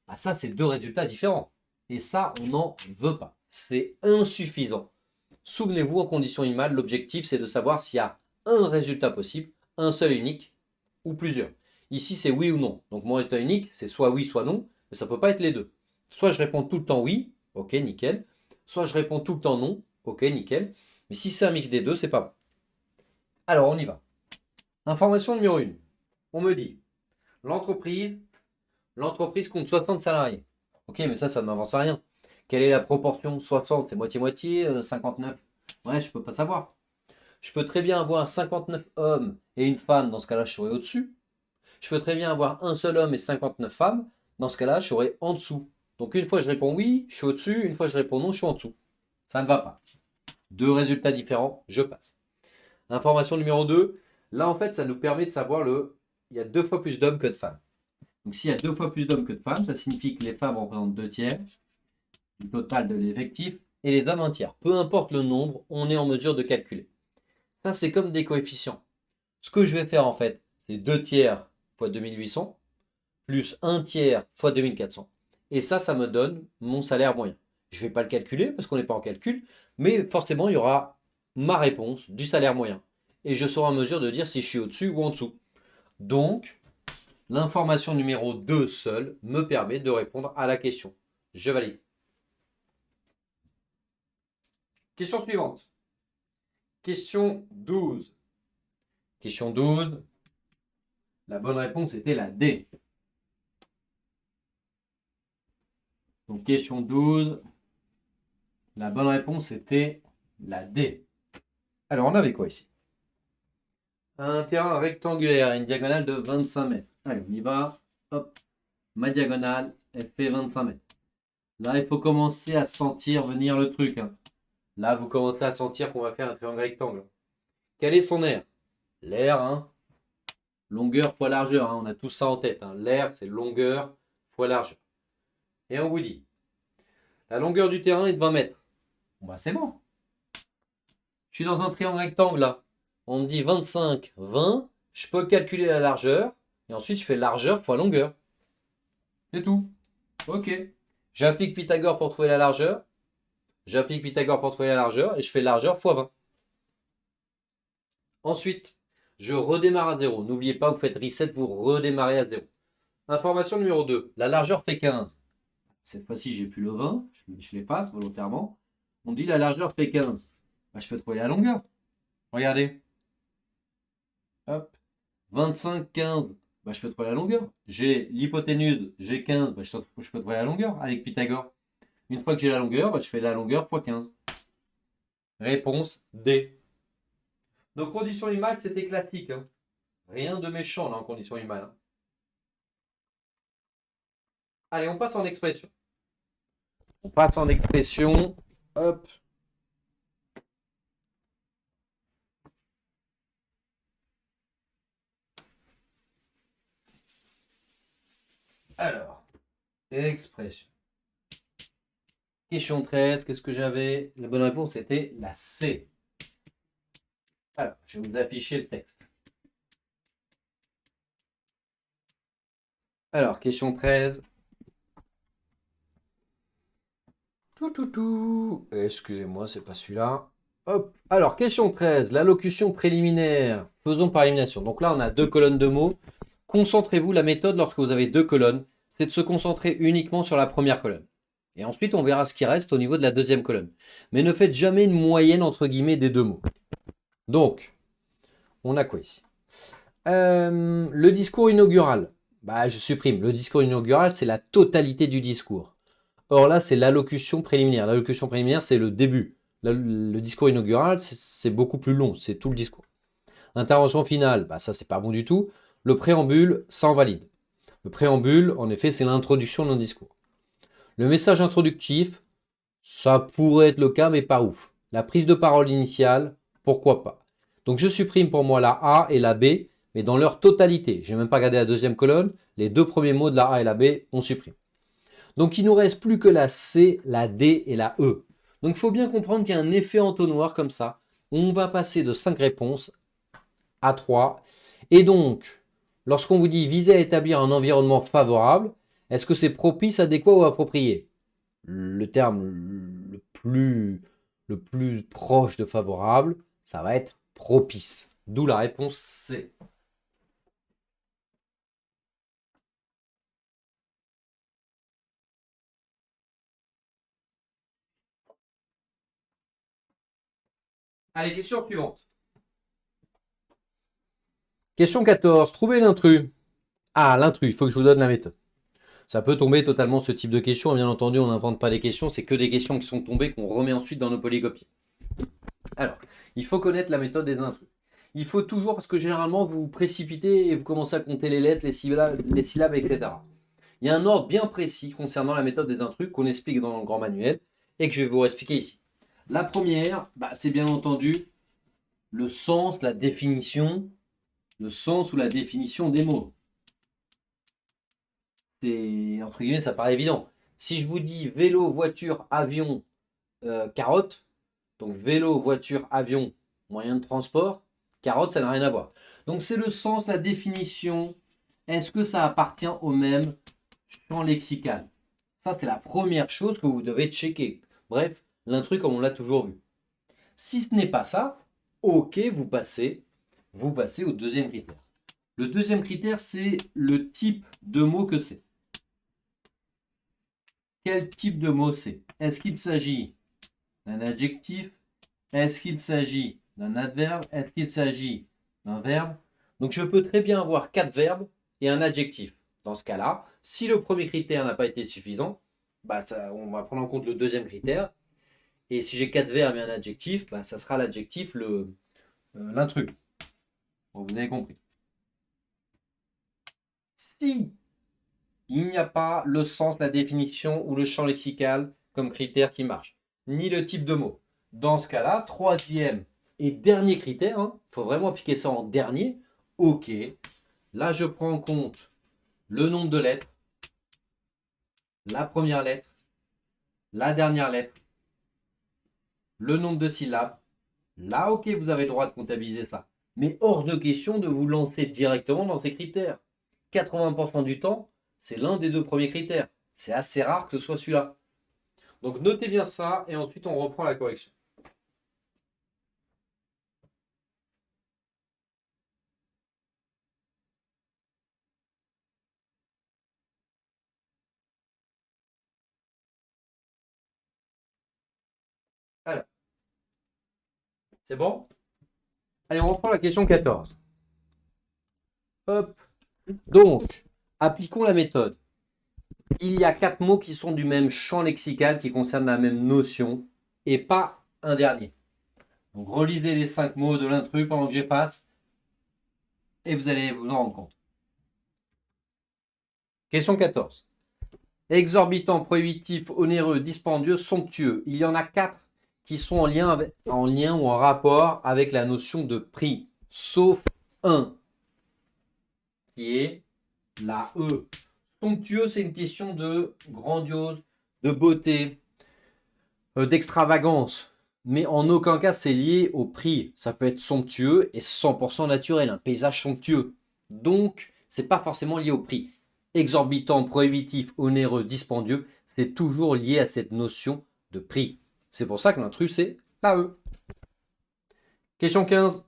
bah, ça, c'est deux résultats différents. Et ça, on n'en veut pas. C'est insuffisant. Souvenez-vous, en condition minimale, l'objectif, c'est de savoir s'il y a un résultat possible, un seul et unique, ou plusieurs. Ici, c'est oui ou non. Donc, mon résultat unique, c'est soit oui, soit non, mais ça ne peut pas être les deux. Soit je réponds tout le temps oui, ok, nickel. Soit je réponds tout le temps non, ok, nickel. Mais si c'est un mix des deux, c'est pas bon. Alors, on y va. Information numéro 1. On me dit, l'entreprise compte 60 salariés. Ok, mais ça ne m'avance à rien. Quelle est la proportion? 60, c'est moitié-moitié, 59. Ouais, je ne peux pas savoir. Je peux très bien avoir 59 hommes et une femme, dans ce cas-là, je serai au-dessus. Je peux très bien avoir un seul homme et 59 femmes, dans ce cas-là, je serai en dessous. Donc une fois je réponds oui, je suis au-dessus, une fois je réponds non, je suis en dessous. Ça ne va pas. Deux résultats différents, je passe. Information numéro 2, là en fait ça nous permet de savoir il y a deux fois plus d'hommes que de femmes. Donc s'il y a deux fois plus d'hommes que de femmes, ça signifie que les femmes représentent 2/3 du total de l'effectif et les hommes un tiers. Peu importe le nombre, on est en mesure de calculer. Ça c'est comme des coefficients. Ce que je vais faire en fait, c'est 2/3 fois 2800 plus 1/3 fois 2400. Et ça me donne mon salaire moyen. Je ne vais pas le calculer parce qu'on n'est pas en calcul, mais forcément, il y aura ma réponse du salaire moyen. Et je serai en mesure de dire si je suis au-dessus ou en dessous. Donc, l'information numéro 2 seule me permet de répondre à la question. Je valide. Question suivante. Question 12. Question 12. La bonne réponse était la D. Donc, question 12. La bonne réponse était la D. Alors, on avait quoi ici? Un terrain rectangulaire et une diagonale de 25 mètres. Allez, on y va. Hop, ma diagonale, elle fait 25 mètres. Là, il faut commencer à sentir venir le truc, hein. Là, vous commencez à sentir qu'on va faire un triangle rectangle. Quel est son aire? L'aire, hein, longueur fois largeur, hein, on a tout ça en tête, hein. L'aire, c'est longueur fois largeur. Et on vous dit, la longueur du terrain est de 20 mètres. Bon, bah, c'est bon. Je suis dans un triangle rectangle, là. On me dit 25, 20. Je peux calculer la largeur. Et ensuite, je fais largeur fois longueur. C'est tout. Ok. J'applique Pythagore pour trouver la largeur. J'applique Pythagore pour trouver la largeur et je fais largeur fois 20. Ensuite, je redémarre à 0. N'oubliez pas, vous faites reset, vous redémarrez à 0. Information numéro 2. La largeur fait 15. Cette fois-ci, j'ai plus le 20. Je l'efface volontairement. On dit la largeur fait 15. Bah, je peux trouver la longueur. Regardez. Hop. 25, 15. Bah, je peux trouver la longueur. J'ai l'hypoténuse, j'ai 15. Bah, je peux trouver la longueur avec Pythagore. Une fois que j'ai la longueur, bah, je fais la longueur fois 15. Réponse D. Donc, condition IMAL, c'était classique. Hein. Rien de méchant là en condition IMAL. Hein. Allez, on passe en expression. On passe en expression. Hop. Alors, expression. Question 13, qu'est-ce que j'avais? La bonne réponse était la C. Alors, je vais vous afficher le texte. Alors, question 13. Excusez-moi, c'est pas celui-là. Hop. Alors, question 13. L'allocution préliminaire. Faisons par élimination. Donc là, on a 2 colonnes de mots. Concentrez-vous. La méthode, lorsque vous avez 2 colonnes, c'est de se concentrer uniquement sur la première colonne. Et ensuite, on verra ce qui reste au niveau de la deuxième colonne. Mais ne faites jamais une moyenne, entre guillemets, des 2 mots. Donc, on a quoi ici? Le discours inaugural. Bah, je supprime. Le discours inaugural, c'est la totalité du discours. Or là, c'est l'allocution préliminaire. L'allocution préliminaire, c'est le début. Le discours inaugural, c'est beaucoup plus long. C'est tout le discours. L'intervention finale, bah, ça, c'est pas bon du tout. Le préambule, ça en valide. Le préambule, en effet, c'est l'introduction d'un discours. Le message introductif, ça pourrait être le cas, mais pas ouf. La prise de parole initiale, pourquoi pas. Donc je supprime pour moi la A et la B, mais dans leur totalité. Je n'ai même pas regardé la deuxième colonne. Les 2 premiers mots de la A et la B, on supprime. Donc il ne nous reste plus que la C, la D et la E. Donc il faut bien comprendre qu'il y a un effet entonnoir comme ça. On va passer de 5 réponses à 3. Et donc, lorsqu'on vous dit viser à établir un environnement favorable, est-ce que c'est propice, adéquat ou approprié? Le terme le plus proche de favorable, ça va être propice. D'où la réponse C. Allez, question suivante. Question 14. Trouvez l'intrus. Ah, l'intrus, il faut que je vous donne la méthode. Ça peut tomber totalement ce type de questions. Bien entendu, on n'invente pas des questions, c'est que des questions qui sont tombées qu'on remet ensuite dans nos polycopies. Alors, il faut connaître la méthode des intrus. Il faut toujours, parce que généralement, vous vous précipitez et vous commencez à compter les lettres, les syllabes, etc. Il y a un ordre bien précis concernant la méthode des intrus qu'on explique dans le grand manuel et que je vais vous expliquer ici. La première, c'est bien entendu le sens, la définition, le sens ou la définition des mots. C'est, entre guillemets, ça paraît évident. Si je vous dis vélo, voiture, avion, carotte, donc vélo, voiture, avion, moyen de transport, carotte, ça n'a rien à voir. Donc c'est le sens, la définition. Est-ce que ça appartient au même champ lexical? Ça, c'est la première chose que vous devez checker. Bref, l'intrus comme on l'a toujours vu. Si ce n'est pas ça, ok, vous passez au deuxième critère. Le deuxième critère, c'est le type de mot que c'est. Quel type de mot c'est? Est-ce qu'il s'agit d'un adjectif? Est-ce qu'il s'agit d'un adverbe? Est-ce qu'il s'agit d'un verbe? Donc je peux très bien avoir 4 verbes et un adjectif. Dans ce cas-là, si le premier critère n'a pas été suffisant, on va prendre en compte le deuxième critère. Et si j'ai 4 verbes et un adjectif, ça sera l'adjectif, l'intrus. Bon, vous avez compris. Si il n'y a pas le sens, la définition ou le champ lexical comme critère qui marche, ni le type de mot. Dans ce cas-là, troisième et dernier critère, il faut vraiment appliquer ça en dernier. Ok, là je prends en compte le nombre de lettres, la première lettre, la dernière lettre, le nombre de syllabes. Là, ok, vous avez le droit de comptabiliser ça. Mais hors de question de vous lancer directement dans ces critères. 80% du temps, c'est l'un des 2 premiers critères. C'est assez rare que ce soit celui-là. Donc notez bien ça et ensuite on reprend la correction. Alors, c'est bon? Allez, on reprend la question 14. Hop. Donc, appliquons la méthode. Il y a 4 mots qui sont du même champ lexical, qui concernent la même notion, et pas un dernier. Donc, relisez les 5 mots de l'intrus pendant que j'efface, et vous allez vous en rendre compte. Question 14. Exorbitant, prohibitif, onéreux, dispendieux, somptueux. Il y en a 4 qui sont en lien ou en rapport avec la notion de prix, sauf un, qui est la E. Somptueux, c'est une question de grandiose, de beauté, d'extravagance. Mais en aucun cas, c'est lié au prix. Ça peut être somptueux et 100% naturel, un paysage somptueux. Donc, c'est pas forcément lié au prix. Exorbitant, prohibitif, onéreux, dispendieux, c'est toujours lié à cette notion de prix. C'est pour ça que l'intrus, c'est la E. Question 15.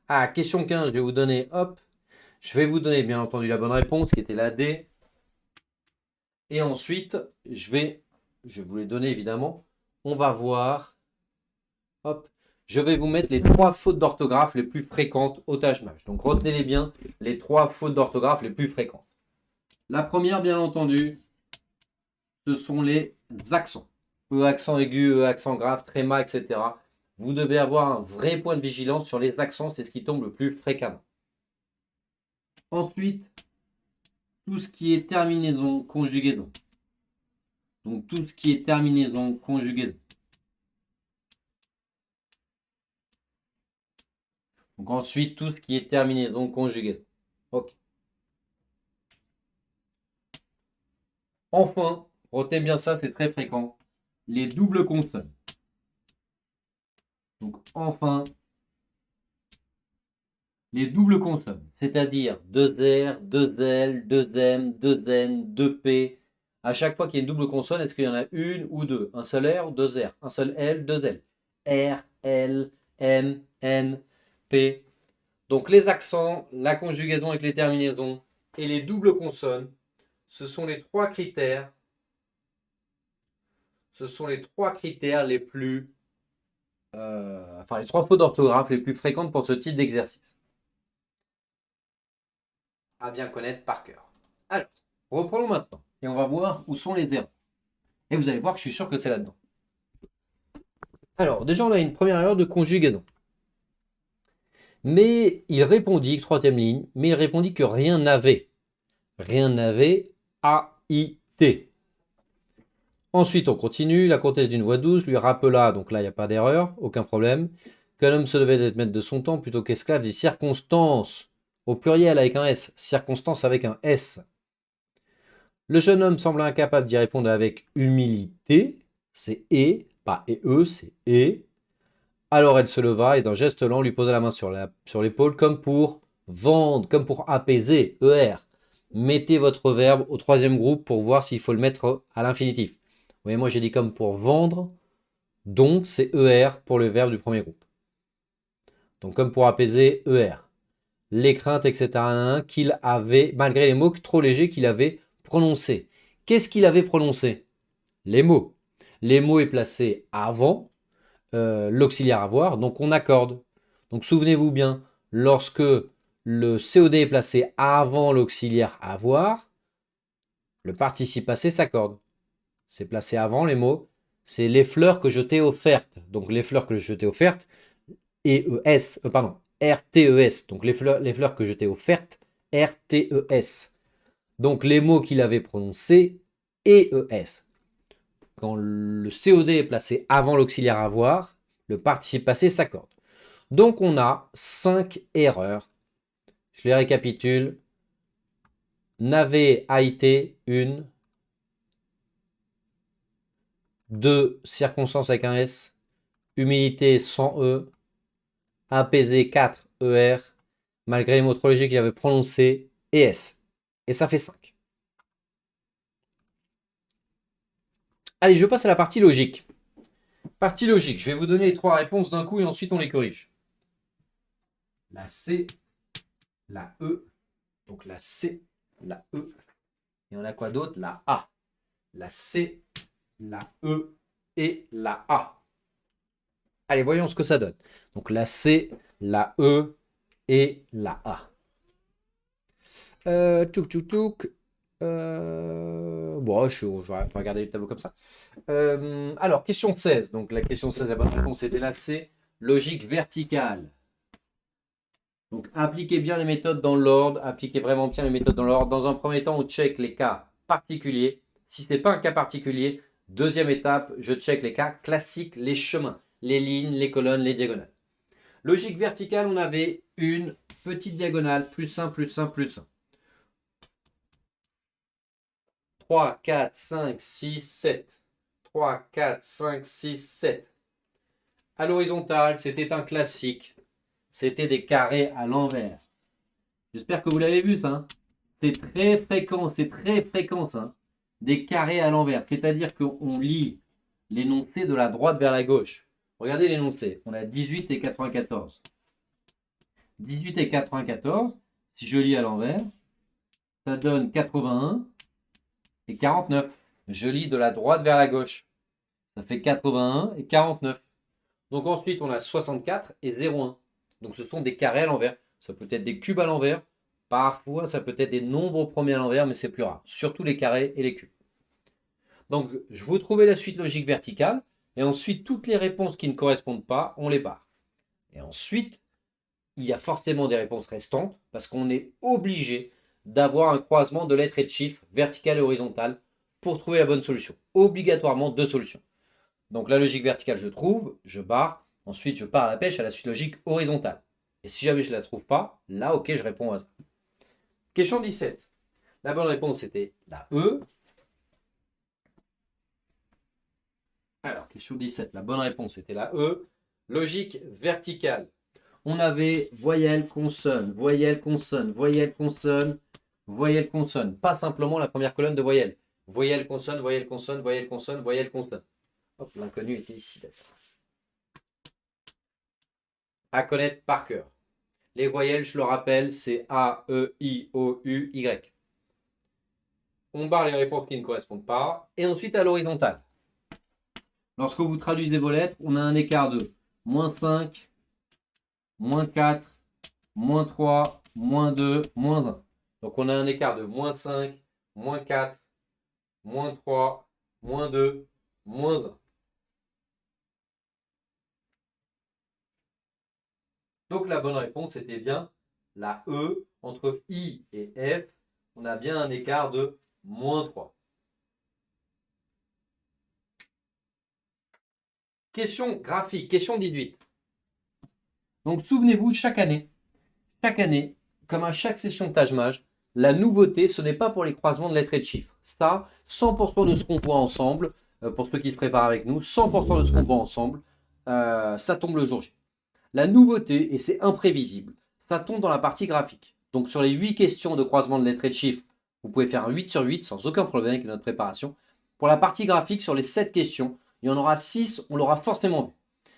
Ah, question 15, je vais vous donner, hop, je vais vous donner bien entendu la bonne réponse qui était la D. Et ensuite, je vais vous les donner évidemment. On va voir. Hop. Je vais vous mettre les 3 fautes d'orthographe les plus fréquentes au Taj-Mahal. Donc retenez-les bien, les 3 fautes d'orthographe les plus fréquentes. La première, bien entendu, ce sont les accents. E accent aigu, E accent grave, tréma, etc. Vous devez avoir un vrai point de vigilance sur les accents, c'est ce qui tombe le plus fréquemment. Ensuite, tout ce qui est terminaison, conjugaison. Donc tout ce qui est terminaison, conjugaison. Donc ensuite, tout ce qui est terminaison, conjugaison. Ok. Enfin, retenez bien ça, c'est très fréquent, les doubles consonnes. Donc enfin, les doubles consonnes, c'est-à-dire 2 R, 2 L, 2 M, 2 N, 2 P. À chaque fois qu'il y a une double consonne, est-ce qu'il y en a une ou deux? Un seul R ou 2 R? Un seul L, 2 L? R, L, M, N, P. Donc les accents, la conjugaison avec les terminaisons et les doubles consonnes, ce sont les 3 critères. Ce sont les 3 critères les plus les 3 fautes d'orthographe les plus fréquentes pour ce type d'exercice. À bien connaître par cœur. Alors, reprenons maintenant et on va voir où sont les erreurs. Et vous allez voir que je suis sûr que c'est là-dedans. Alors, déjà, on a une première erreur de conjugaison. Mais il répondit, troisième ligne, mais il répondit que rien n'avait. Rien n'avait A-I-T. Ensuite, on continue. La comtesse d'une voix douce lui rappela, donc là, il n'y a pas d'erreur, aucun problème, qu'un homme se devait d'être maître de son temps plutôt qu'esclave des circonstances. Au pluriel avec un S, circonstances avec un S. Le jeune homme sembla incapable d'y répondre avec humilité. C'est et, pas et eux, c'est et. Alors elle se leva et d'un geste lent lui posa la main sur l'épaule comme pour vendre, comme pour apaiser, ER. Mettez votre verbe au troisième groupe pour voir s'il faut le mettre à l'infinitif. Vous voyez, moi j'ai dit comme pour vendre, donc c'est ER pour le verbe du premier groupe. Donc comme pour apaiser, ER. Les craintes, etc. qu'il avait, malgré les mots trop légers qu'il avait prononcés. Qu'est-ce qu'il avait prononcé? Les mots. Les mots est placé avant l'auxiliaire avoir, donc on accorde. Donc souvenez-vous bien, lorsque le COD est placé avant l'auxiliaire avoir, le participe passé s'accorde. C'est placé avant les mots. C'est les fleurs que je t'ai offertes. Donc les fleurs que je t'ai offertes, RTES. Donc les fleurs que je t'ai offertes, RTES. Donc les mots qu'il avait prononcés, ES. Quand le COD est placé avant l'auxiliaire avoir, le participe passé s'accorde. Donc on a 5 erreurs. Je les récapitule. N'avait a été une. 2 circonstances avec un S. Humilité sans E. Apaisé 4 ER. Malgré les mots trop légers qu'il avait prononcés, ES. Et ça fait 5. Allez, je passe à la partie logique. Partie logique, je vais vous donner les 3 réponses d'un coup et ensuite on les corrige. La C, la E, donc la C, la E, et on a quoi d'autre? La A. La C, la E et la A. Allez, voyons ce que ça donne. Donc la C, la E et la A. Tchouk tchouk tchouk. Bon, je vais regarder le tableau comme ça. Alors, question 16. Donc la question 16, la bonne réponse c'était la C. Logique verticale. Donc appliquez bien les méthodes dans l'ordre. Appliquez vraiment bien les méthodes dans l'ordre. Dans un premier temps, on check les cas particuliers. Si ce n'est pas un cas particulier, deuxième étape, je check les cas classiques, les chemins, les lignes, les colonnes, les diagonales. Logique verticale, on avait une petite diagonale, plus 1, plus 1, plus 1. 3, 4, 5, 6, 7. 3, 4, 5, 6, 7. À l'horizontale, c'était un classique. C'était des carrés à l'envers. J'espère que vous l'avez vu, ça. Hein. C'est très fréquent, ça. Hein. Des carrés à l'envers. C'est-à-dire qu'on lit l'énoncé de la droite vers la gauche. Regardez l'énoncé. On a 18 et 94. 18 et 94, si je lis à l'envers, ça donne 81 et 49. Je lis de la droite vers la gauche. Ça fait 81 et 49. Donc ensuite, on a 64 et 0,1. Donc ce sont des carrés à l'envers. Ça peut être des cubes à l'envers. Parfois, ça peut être des nombres au premier à l'envers, mais c'est plus rare. Surtout les carrés et les cubes. Donc, je vous trouvez la suite logique verticale. Et ensuite, toutes les réponses qui ne correspondent pas, on les barre. Et ensuite, il y a forcément des réponses restantes parce qu'on est obligé d'avoir un croisement de lettres et de chiffres vertical et horizontal pour trouver la bonne solution. Obligatoirement 2 solutions. Donc la logique verticale, je trouve, je barre. Ensuite, je pars à la pêche à la suite logique horizontale. Et si jamais je ne la trouve pas, là, ok, je réponds au hasard. Question 17. La bonne réponse, c'était la E. Alors, question 17. La bonne réponse, c'était la E. Logique verticale. On avait voyelle, consonne, voyelle, consonne, voyelle, consonne, voyelle, consonne. Pas simplement la première colonne de voyelle. Voyelle, consonne, voyelle, consonne, voyelle, consonne, voyelle, consonne. Hop, l'inconnu était ici. À connaître par cœur. Les voyelles, je le rappelle, c'est A, E, I, O, U, Y. On barre les réponses qui ne correspondent pas. Et ensuite à l'horizontale. Lorsque vous traduisez vos lettres, on a un écart de moins 5, moins 4, moins 3, moins 2, moins 1. Donc on a un écart de moins 5, moins 4, moins 3, moins 2, moins 1. Donc la bonne réponse était bien la E. Entre I et F, on a bien un écart de moins 3. Question graphique, question 18. Donc souvenez-vous, chaque année, comme à chaque session de Tâche-Mage, la nouveauté, ce n'est pas pour les croisements de lettres et de chiffres. Ça, 100% de ce qu'on voit ensemble, pour ceux qui se préparent avec nous, 100% de ce qu'on voit ensemble, ça tombe le jour J. La nouveauté, et c'est imprévisible, ça tombe dans la partie graphique. Donc sur les 8 questions de croisement de lettres et de chiffres, vous pouvez faire un 8 sur 8 sans aucun problème avec notre préparation. Pour la partie graphique, sur les 7 questions, il y en aura 6, on l'aura forcément vu.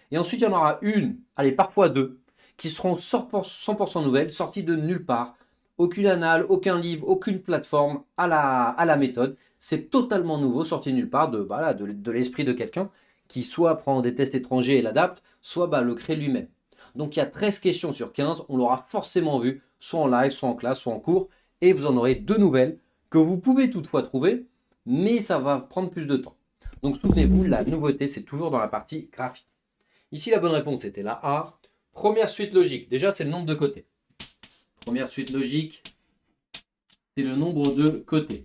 Et ensuite, il y en aura une, allez, parfois 2, qui seront 100% nouvelles, sorties de nulle part. Aucune annale, aucun livre, aucune plateforme à la méthode. C'est totalement nouveau, sorti de nulle part de l'esprit de quelqu'un qui soit prend des tests étrangers et l'adapte, soit le crée lui-même. Donc il y a 13 questions sur 15, on l'aura forcément vu, soit en live, soit en classe, soit en cours, et vous en aurez 2 nouvelles que vous pouvez toutefois trouver, mais ça va prendre plus de temps. Donc souvenez-vous, la nouveauté, c'est toujours dans la partie graphique. Ici, la bonne réponse était la A. Première suite logique, déjà c'est le nombre de côtés. Première suite logique, c'est le nombre de côtés.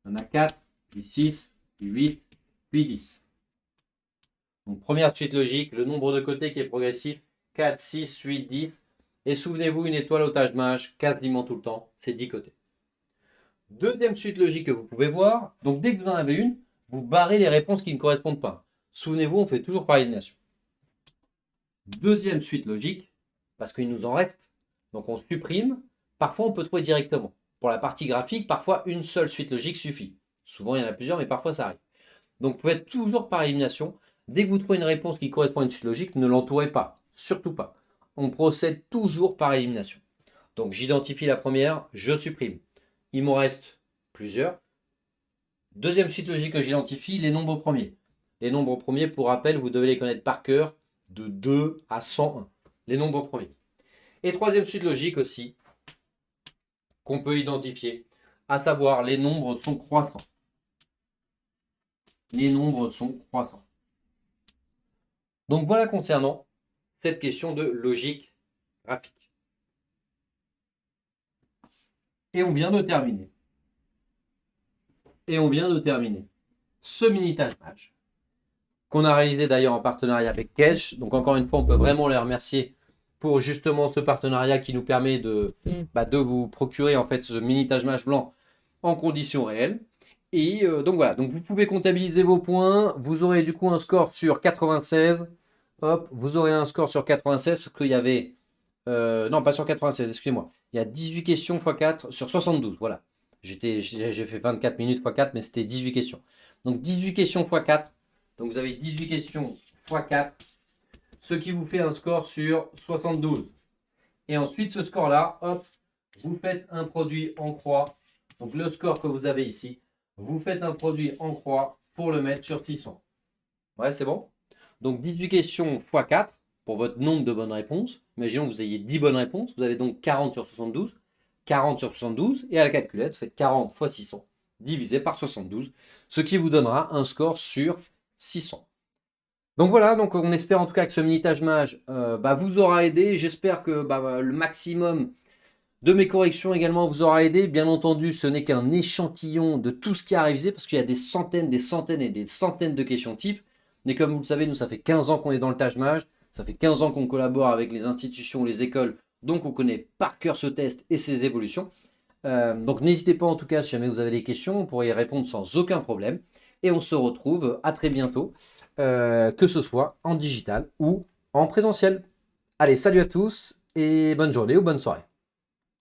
On a 4, puis 6, puis 8, puis 10. Donc première suite logique, le nombre de côtés qui est progressif, 4, 6, 8, 10. Et souvenez-vous, une étoile au Taj-Mahal, quasiment tout le temps, c'est 10 côtés. Deuxième suite logique que vous pouvez voir, donc dès que vous en avez une, vous barrez les réponses qui ne correspondent pas. Souvenez-vous, on fait toujours par élimination. Deuxième suite logique, parce qu'il nous en reste, donc on supprime. Parfois, on peut trouver directement. Pour la partie graphique, parfois, une seule suite logique suffit. Souvent, il y en a plusieurs, mais parfois, ça arrive. Donc, vous faites toujours par élimination. Dès que vous trouvez une réponse qui correspond à une suite logique, ne l'entourez pas. Surtout pas. On procède toujours par élimination. Donc, j'identifie la première, je supprime. Il m'en reste plusieurs. Deuxième suite logique que j'identifie, les nombres premiers. Les nombres premiers, pour rappel, vous devez les connaître par cœur, de 2 à 101. Les nombres premiers. Et troisième suite logique aussi, qu'on peut identifier, à savoir les nombres sont croissants. Les nombres sont croissants. Donc voilà concernant cette question de logique graphique. Et on vient de terminer. Ce mini tâche qu'on a réalisé d'ailleurs en partenariat avec Kedge. Donc encore une fois, on peut vraiment les remercier pour justement ce partenariat qui nous permet de vous procurer en fait ce mini tâche blanc en conditions réelles. Et donc voilà, donc vous pouvez comptabiliser vos points. Vous aurez du coup un score sur 96. Hop, vous aurez un score sur 96 parce qu'il y avait... non, pas sur 96, excusez-moi. Il y a 18 questions x 4 sur 72, voilà. J'ai fait 24 minutes x 4, mais c'était 18 questions. Donc 18 questions x 4. Donc vous avez 18 questions x 4, ce qui vous fait un score sur 72. Et ensuite, ce score-là, hop, vous faites un produit en croix. Donc le score que vous avez ici, vous faites un produit en croix pour le mettre sur 600. Ouais, c'est bon? Donc 18 questions x 4 pour votre nombre de bonnes réponses. Imaginons que vous ayez 10 bonnes réponses. Vous avez donc 40 sur 72. 40 sur 72. Et à la calculette, vous faites 40 x 600 divisé par 72. Ce qui vous donnera un score sur 600. Donc voilà, donc on espère en tout cas que ce mini tâche-mage vous aura aidé. J'espère que le maximum de mes corrections également vous aura aidé. Bien entendu, ce n'est qu'un échantillon de tout ce qui a révisé parce qu'il y a des centaines et des centaines de questions types. Mais comme vous le savez, nous, ça fait 15 ans qu'on est dans le tâche-mage. Ça fait 15 ans qu'on collabore avec les institutions, les écoles. Donc on connaît par cœur ce test et ses évolutions. Donc n'hésitez pas en tout cas, si jamais vous avez des questions, on pourrait y répondre sans aucun problème. Et on se retrouve à très bientôt, que ce soit en digital ou en présentiel. Allez, salut à tous et bonne journée ou bonne soirée.